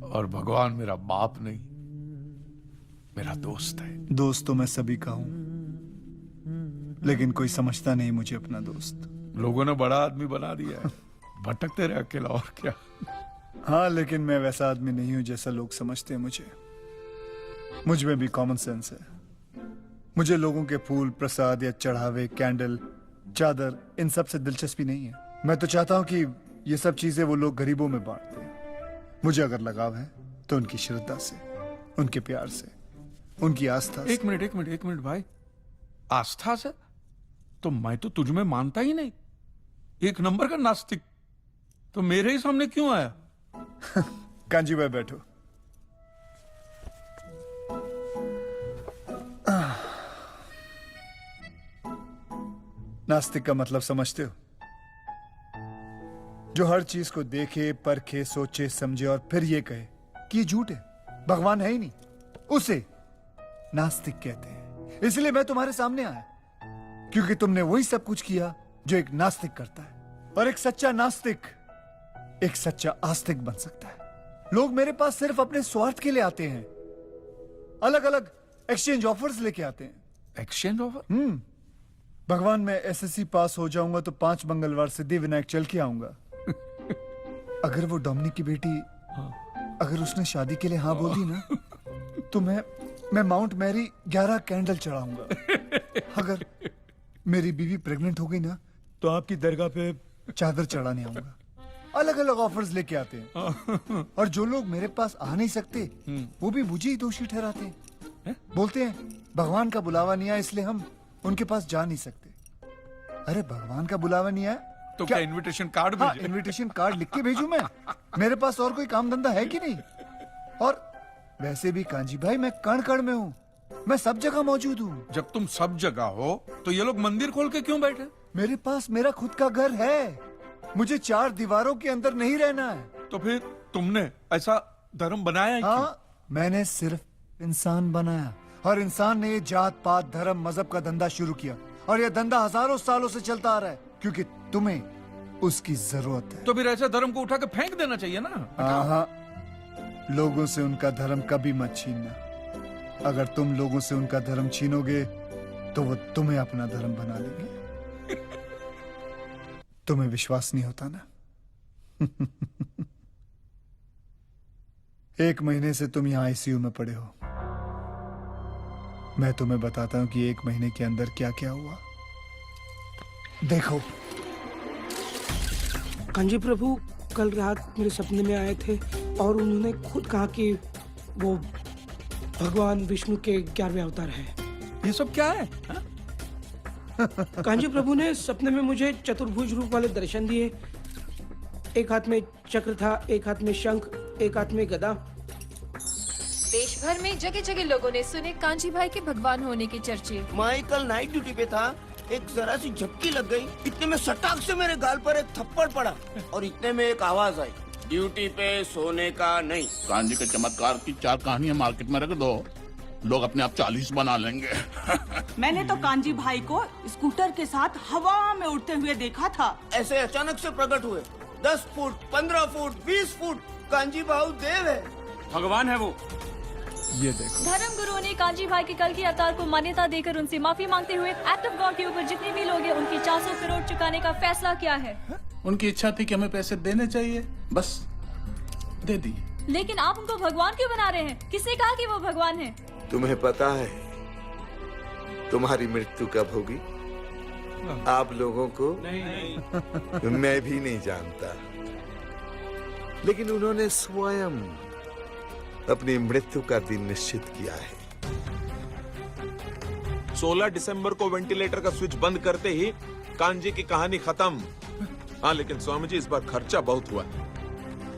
[SPEAKER 1] और भगवान मेरा बाप नहीं, मेरा दोस्त है।
[SPEAKER 5] दोस्त तो मैं सभी का हूं, लेकिन कोई समझता नहीं मुझे अपना दोस्त।
[SPEAKER 1] लोगों ने बड़ा आदमी बना दिया है, भटकते रहे अकेला, और क्या।
[SPEAKER 5] हाँ, लेकिन मैं वैसा आदमी नहीं हूं जैसा लोग समझते हैं मुझे। मुझ में भी कॉमन सेंस है। मुझे लोगों के फूल, प्रसाद या चढ़ावे, कैंडल, चादर, इन सब से दिलचस्पी नहीं है। मैं तो चाहता हूं कि ये सब चीजें वो लोग गरीबों में बांट दें। मुझे अगर लगाव है तो उनकी श्रद्धा से, उनके प्यार से, उनकी आस्था से।
[SPEAKER 1] एक मिनट भाई, आस्था से? तो मैं तो तुझ में मानता ही नहीं, एक नंबर का नास्तिक। तो मेरे ही सामने क्यों आया?
[SPEAKER 5] कांजी भाई बैठो। नास्तिक का मतलब समझते हो? जो हर चीज को देखे, परखे, सोचे, समझे और फिर ये कहे कि ये झूठ है, भगवान है ही नहीं, उसे नास्तिक कहते हैं। इसलिए मैं तुम्हारे सामने आया, क्योंकि तुमने वही सब कुछ किया जो एक नास्तिक करता है। और एक सच्चा नास्तिक एक सच्चा आस्तिक बन सकता है। लोग मेरे पास सिर्फ अपने स्वार्थ के लिए आते हैं, अलग अलग एक्सचेंज ऑफर्स लेके आते हैं।
[SPEAKER 1] Exchange offer?
[SPEAKER 5] भगवान मैं एसएससी पास हो जाऊंगा तो 5 मंगलवार सिद्धिविनायक चल के आऊंगा। अगर वो डोमिनिक की बेटी अगर उसने शादी के लिए हाँ बोल दी ना तो मैं माउंट मैरी 11 कैंडल चढ़ाऊंगा। अगर मेरी बीवी प्रेग्नेंट हो गई ना तो आपकी दरगाह पे चादर चढ़ाने आऊंगा। अलग अलग ऑफर्स लेके आते हैं और जो लोग मेरे पास आ नहीं सकते वो भी मुझे ही दोषी ठहराते हैं। बोलते हैं भगवान का बुलावा नहीं आया इसलिए हम उनके पास जा नहीं सकते। अरे भगवान का बुलावा नहीं आया
[SPEAKER 1] तो क्या इनविटेशन कार्ड भेजे?
[SPEAKER 5] इनविटेशन कार्ड लिख के भेजूं मैं? मेरे पास और कोई काम धंधा है कि नहीं? और वैसे भी कांजी भाई मैं कण कण में हूँ, मैं सब जगह मौजूद हूँ।
[SPEAKER 1] जब तुम सब जगह हो तो ये लोग मंदिर खोल के क्यों बैठे?
[SPEAKER 5] मेरे पास मेरा खुद का घर है, मुझे 4 दीवारों के अंदर नहीं रहना है।
[SPEAKER 1] तो फिर तुमने ऐसा धर्म बनाया ही क्यों?
[SPEAKER 5] हाँ, मैंने सिर्फ इंसान बनाया और इंसान ने ये जात पात धर्म मजहब का धंधा शुरू किया और ये धंधा हजारों सालों से चलता आ रहा है क्योंकि तुम्हें उसकी जरूरत है।
[SPEAKER 1] तो फिर ऐसे धर्म को उठा के फेंक देना चाहिए ना।
[SPEAKER 5] हाँ, लोगों से उनका धर्म कभी मत छीनना। अगर तुम लोगों से उनका धर्म छीनोगे तो वो तुम्हें अपना धर्म बना लेंगे। तुम्हें विश्वास नहीं होता ना? 1 महीने से तुम यहाँ आईसीयू में पड़े हो। मैं तुम्हें बताता हूँ कि 1 महीने के अंदर क्या क्या हुआ। देखो
[SPEAKER 13] कांजी प्रभु कल रात मेरे सपने में आए थे और उन्होंने खुद कहा कि वो भगवान विष्णु के 11वें अवतार हैं।
[SPEAKER 1] ये सब क्या है?
[SPEAKER 13] कांजी प्रभु ने सपने में मुझे चतुर्भुज रूप वाले दर्शन दिए। एक हाथ में चक्र था, एक हाथ में शंख, एक हाथ में गदा।
[SPEAKER 2] देश भर में जगह जगह लोगों ने सुने कांजी भाई के भगवान होने के चर्चे।
[SPEAKER 17] मैं कल नाइट ड्यूटी पे था, एक जरा सी झपकी लग गई, इतने में सटाक से मेरे गाल पर एक थप्पड़ पड़ा और इतने में एक आवाज आई, ड्यूटी पे सोने का नहीं।
[SPEAKER 8] कांजी के चमत्कार की 4 कहानियां मार्केट में रख दो, लोग अपने आप 40 बना लेंगे।
[SPEAKER 17] मैंने तो कांजी भाई को स्कूटर के साथ हवा में उड़ते हुए देखा था। ऐसे अचानक से प्रकट हुए, 10 फुट, 15 फुट, 20 फुट। कांजी भाऊ देव है,
[SPEAKER 16] भगवान है वो।
[SPEAKER 5] ये देखो,
[SPEAKER 19] धर्म गुरुओं ने कांजी भाई के कल के अवतार को मान्यता देकर उनसे माफी मांगते हुए एक्ट ऑफ गॉड के ऊपर जितने भी लोग हैं उनकी 400 करोड़ चुकाने का फैसला किया है।
[SPEAKER 8] उनकी इच्छा थी कि हमें पैसे देने चाहिए, बस दे दिए।
[SPEAKER 19] लेकिन आप उनको भगवान क्यों बना रहे हैं? किसने कहा कि वो भगवान है?
[SPEAKER 14] तुम्हें पता है तुम्हारी मृत्यु कब होगी? आप लोगों को नहीं। मैं भी नहीं जानता, लेकिन उन्होंने स्वयं अपनी मृत्यु का दिन निश्चित किया है।
[SPEAKER 15] 16 दिसंबर को वेंटिलेटर का स्विच बंद करते ही कांजी की कहानी खत्म। हाँ, लेकिन स्वामी जी इस बार खर्चा बहुत हुआ।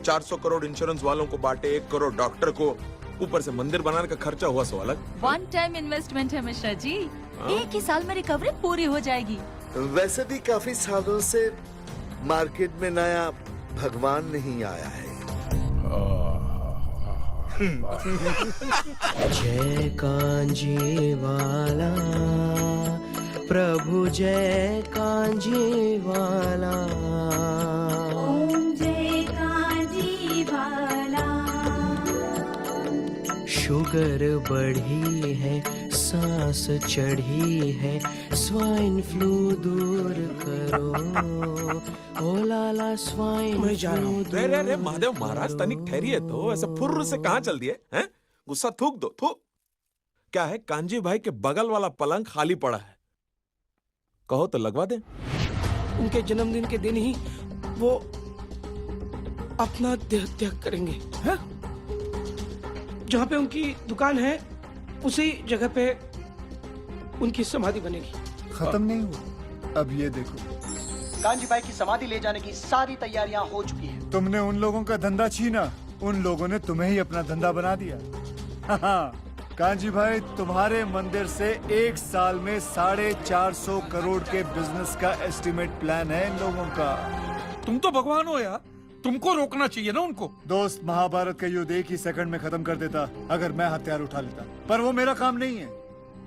[SPEAKER 15] 400 करोड़ इंश्योरेंस वालों को बांटे, 1 करोड़ डॉक्टर को, ऊपर से मंदिर बनाने का खर्चा हुआ सो अलग।
[SPEAKER 19] 1 टाइम इन्वेस्टमेंट है मिश्रा जी, 1 ही साल में रिकवरी पूरी हो जाएगी।
[SPEAKER 14] वैसे भी काफी सालों से मार्केट में नया भगवान नहीं आया है।
[SPEAKER 18] जय कांजी वाला प्रभु, जय कांजी वाला।
[SPEAKER 10] जय कांजी वाला।
[SPEAKER 18] शुगर बढ़ी है, सांस चढ़ी है, स्वाइन फ्लू दूर करो, ओ लाला स्वाइन फ्लू।
[SPEAKER 15] रे महादेव महाराज, तनिक ठहरिए तो, ऐसे फुर्र से कहाँ चल दिए हैं? गुस्सा थूक दो, थूक। क्या है, कांजी भाई के बगल वाला पलंग खाली पड़ा है, कहो तो लगवा दे।
[SPEAKER 13] उनके जन्मदिन के दिन ही वो अपना देह त्याग करेंगे। हाँ? जहाँ पे उनकी दुकान है उसी जगह पे उनकी समाधि बनेगी।
[SPEAKER 5] खत्म नहीं हुआ, अब ये देखो।
[SPEAKER 7] कांजी भाई की समाधि ले जाने की सारी तैयारियां हो चुकी हैं।
[SPEAKER 5] तुमने उन लोगों का धंधा छीना, उन लोगों ने तुम्हें ही अपना धंधा बना दिया। कांजी भाई, तुम्हारे मंदिर से 1 साल में 450 करोड़ के बिजनेस का एस्टिमेट प्लान है इन लोगों का।
[SPEAKER 1] तुम तो भगवान हो यार, तुमको रोकना चाहिए ना उनको।
[SPEAKER 5] दोस्त, महाभारत का युद्ध 1 ही सेकंड में खत्म कर देता अगर मैं हथियार उठा लेता, पर वो मेरा काम नहीं है।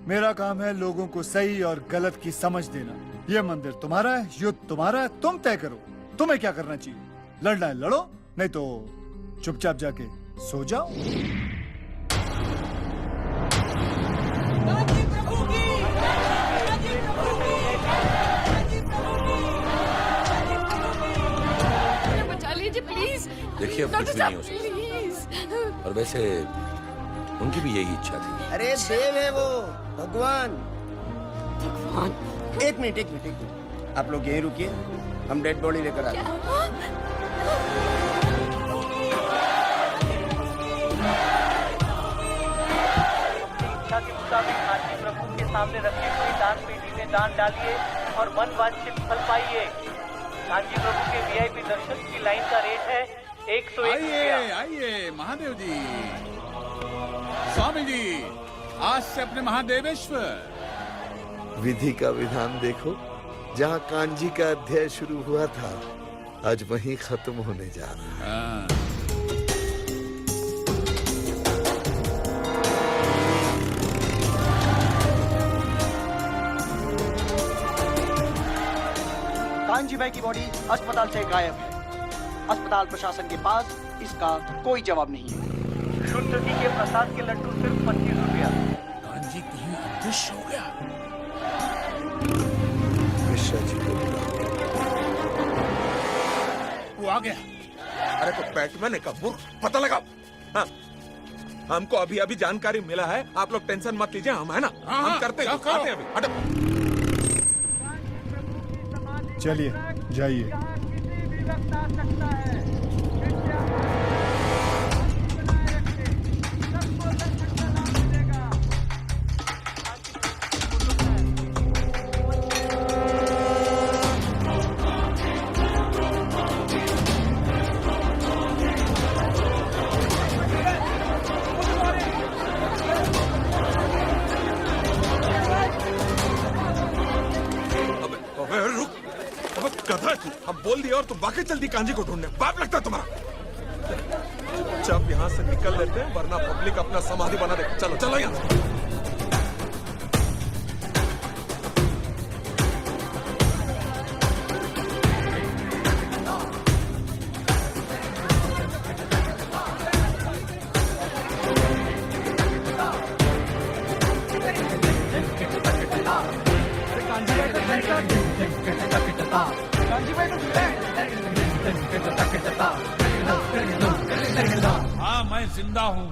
[SPEAKER 5] मेरा काम है लोगों को सही और गलत की समझ देना। ये मंदिर तुम्हारा है, युद्ध तुम्हारा है, तुम तय करो तुम्हें क्या करना चाहिए। लड़ना है लड़ो, नहीं तो चुपचाप जाके सो जाओ।
[SPEAKER 23] देखिए अब कुछ भी नहीं हो सकता।
[SPEAKER 2] प्लीज।
[SPEAKER 23] और वैसे उनकी भी यही इच्छा थी।
[SPEAKER 16] अरे देव है वो, भगवान।
[SPEAKER 2] भगवान।
[SPEAKER 16] एक मिनट आप लोग यहीं रुकिए, हम डेड बॉडी लेकर आते हैं।
[SPEAKER 7] इच्छा के मुताबिक हाथी प्रभु के सामने रखी हुई दान पेटी में दान डालिए और मन वांछित फल पाइए। कांजी प्रभु के वीआईपी दर्शन की लाइन का रेट है 101 रुपया।
[SPEAKER 8] आइए महादेव जी, स्वामी जी, आज से अपने महादेवेश्वर।
[SPEAKER 14] विधि का विधान देखो, जहाँ कांजी का अध्याय शुरू हुआ था आज वहीं खत्म होने जा रहा है।
[SPEAKER 7] कांजी भाई की बॉडी अस्पताल से गायब है। अस्पताल प्रशासन के पास इसका कोई जवाब नहीं है। शुद्ध घी के प्रसाद के लड्डू सिर्फ 25 रुपया।
[SPEAKER 8] कांजी कहीं अदृश्य हो गया।
[SPEAKER 14] मिश्रा जी को
[SPEAKER 15] वो आ गया। अरे तो बैटमैन का मूर्ख, पता लगा। हाँ, हमको अभी अभी जानकारी मिला है, आप लोग टेंशन मत लीजिए, हम है ना, हम करते हैं, आते हैं अभी। हटो।
[SPEAKER 5] चलिए जाइए।
[SPEAKER 15] हम बोल दिया और तुम वाकई जल्दी कांजी को ढूंढने, पाप लगता है तुम्हारा। जब यहाँ से निकल लेते हैं, वरना पब्लिक अपना समाधि बना दे। चलो चलो यहाँ से।
[SPEAKER 12] हाँ, मैं जिंदा हूँ।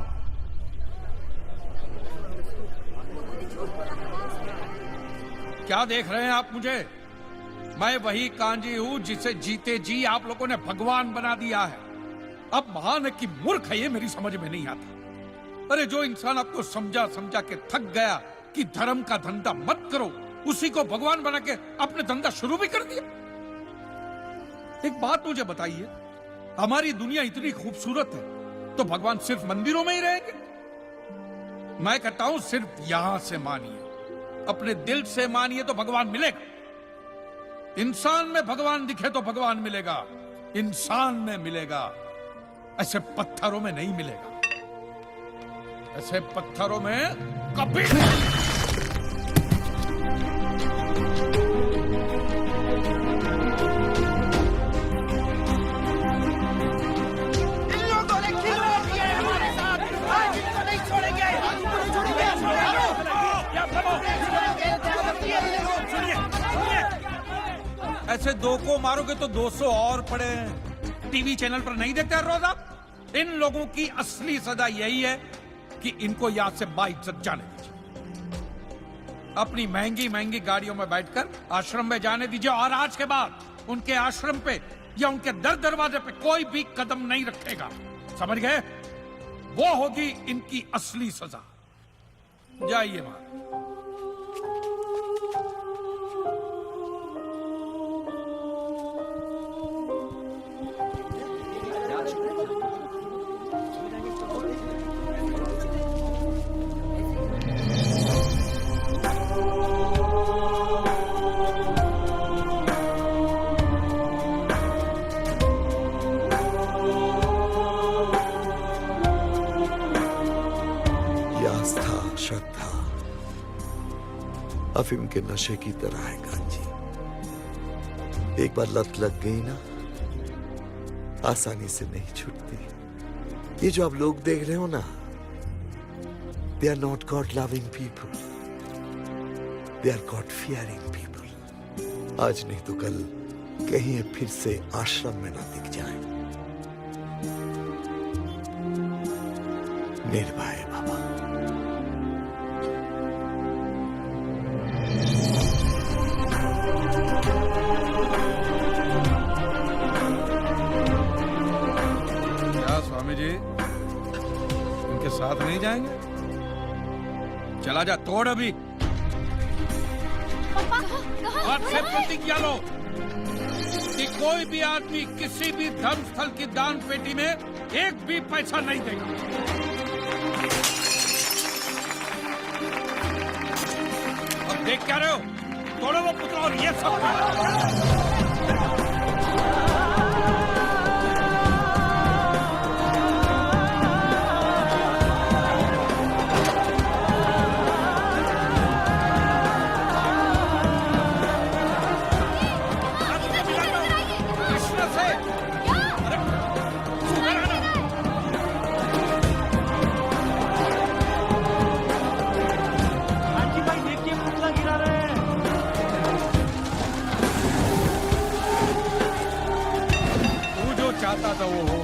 [SPEAKER 12] क्या देख रहे हैं आप मुझे? मैं वही कांजी हूँ जिसे जीते जी आप लोगों ने भगवान बना दिया है। अब महान है कि मूर्ख है, ये मेरी समझ में नहीं आता। अरे जो इंसान आपको समझा समझा के थक गया कि धर्म का धंधा मत करो, उसी को भगवान बना के अपने धंधा शुरू भी कर दिया। एक बात मुझे बताइए, हमारी दुनिया इतनी खूबसूरत है तो भगवान सिर्फ मंदिरों में ही रहेंगे? मैं कहता हूं सिर्फ यहां से मानिए, अपने दिल से मानिए तो भगवान मिलेगा। इंसान में भगवान दिखे तो भगवान मिलेगा, इंसान में मिलेगा, ऐसे पत्थरों में नहीं मिलेगा। ऐसे पत्थरों में कभी ऐसे दो को मारोगे तो 200 और पड़े हैं। टीवी चैनल पर नहीं देखते हर रोज आप? इन लोगों की असली सजा यही है कि इनको यहां से बाइज्जत जाने दीजिए। अपनी महंगी महंगी गाड़ियों में बैठकर आश्रम में जाने दीजिए और आज के बाद उनके आश्रम पे या उनके दर दरवाजे पे कोई भी कदम नहीं रखेगा। समझ गए? वो होगी इनकी असली सजा। जाइए मां।
[SPEAKER 14] अफीम के नशे की तरह है कांजी। एक बार लत लग गई ना, आसानी से नहीं छूटती। ये जो आप लोग देख रहे हो ना, they are not God loving people, they are God fearing people. आज नहीं तो कल कहीं फिर से आश्रम में ना दिख जाए।
[SPEAKER 4] निर्भय बाबा।
[SPEAKER 12] क्या स्वामी जी इनके साथ नहीं जाएंगे? चला जा, तोड़ अभी। आज से प्रतिज्ञा लो कि कोई भी आदमी किसी भी धर्म स्थल की दान पेटी में एक भी पैसा नहीं देगा। अब देख क्या रहे हो? तोड़ो वो पुतला और ये सब। चाहता था वो हो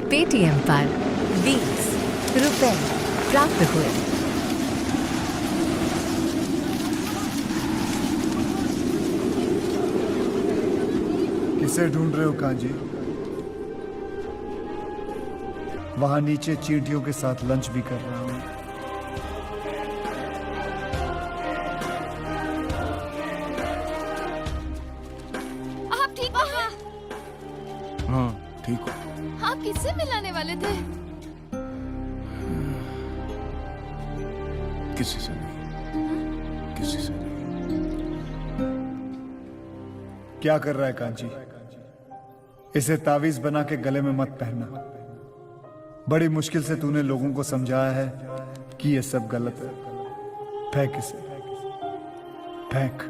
[SPEAKER 3] पेटीएम पर 20 रुपए प्राप्त हुए।
[SPEAKER 5] किसे ढूंढ रहे हो कांजी? वहां नीचे चींटियों के साथ लंच भी कर रहा हूं।
[SPEAKER 2] आप ठीक हो?
[SPEAKER 5] हाँ ठीक हो।
[SPEAKER 2] आप किससे मिलाने वाले थे?
[SPEAKER 5] किसी से नहीं, किसी से नहीं। क्या कर रहा है कांची? इसे तावीज बना के गले में मत पहनना। बड़ी मुश्किल से तूने लोगों को समझाया है कि ये सब गलत है। फेंक इसे, फेंक।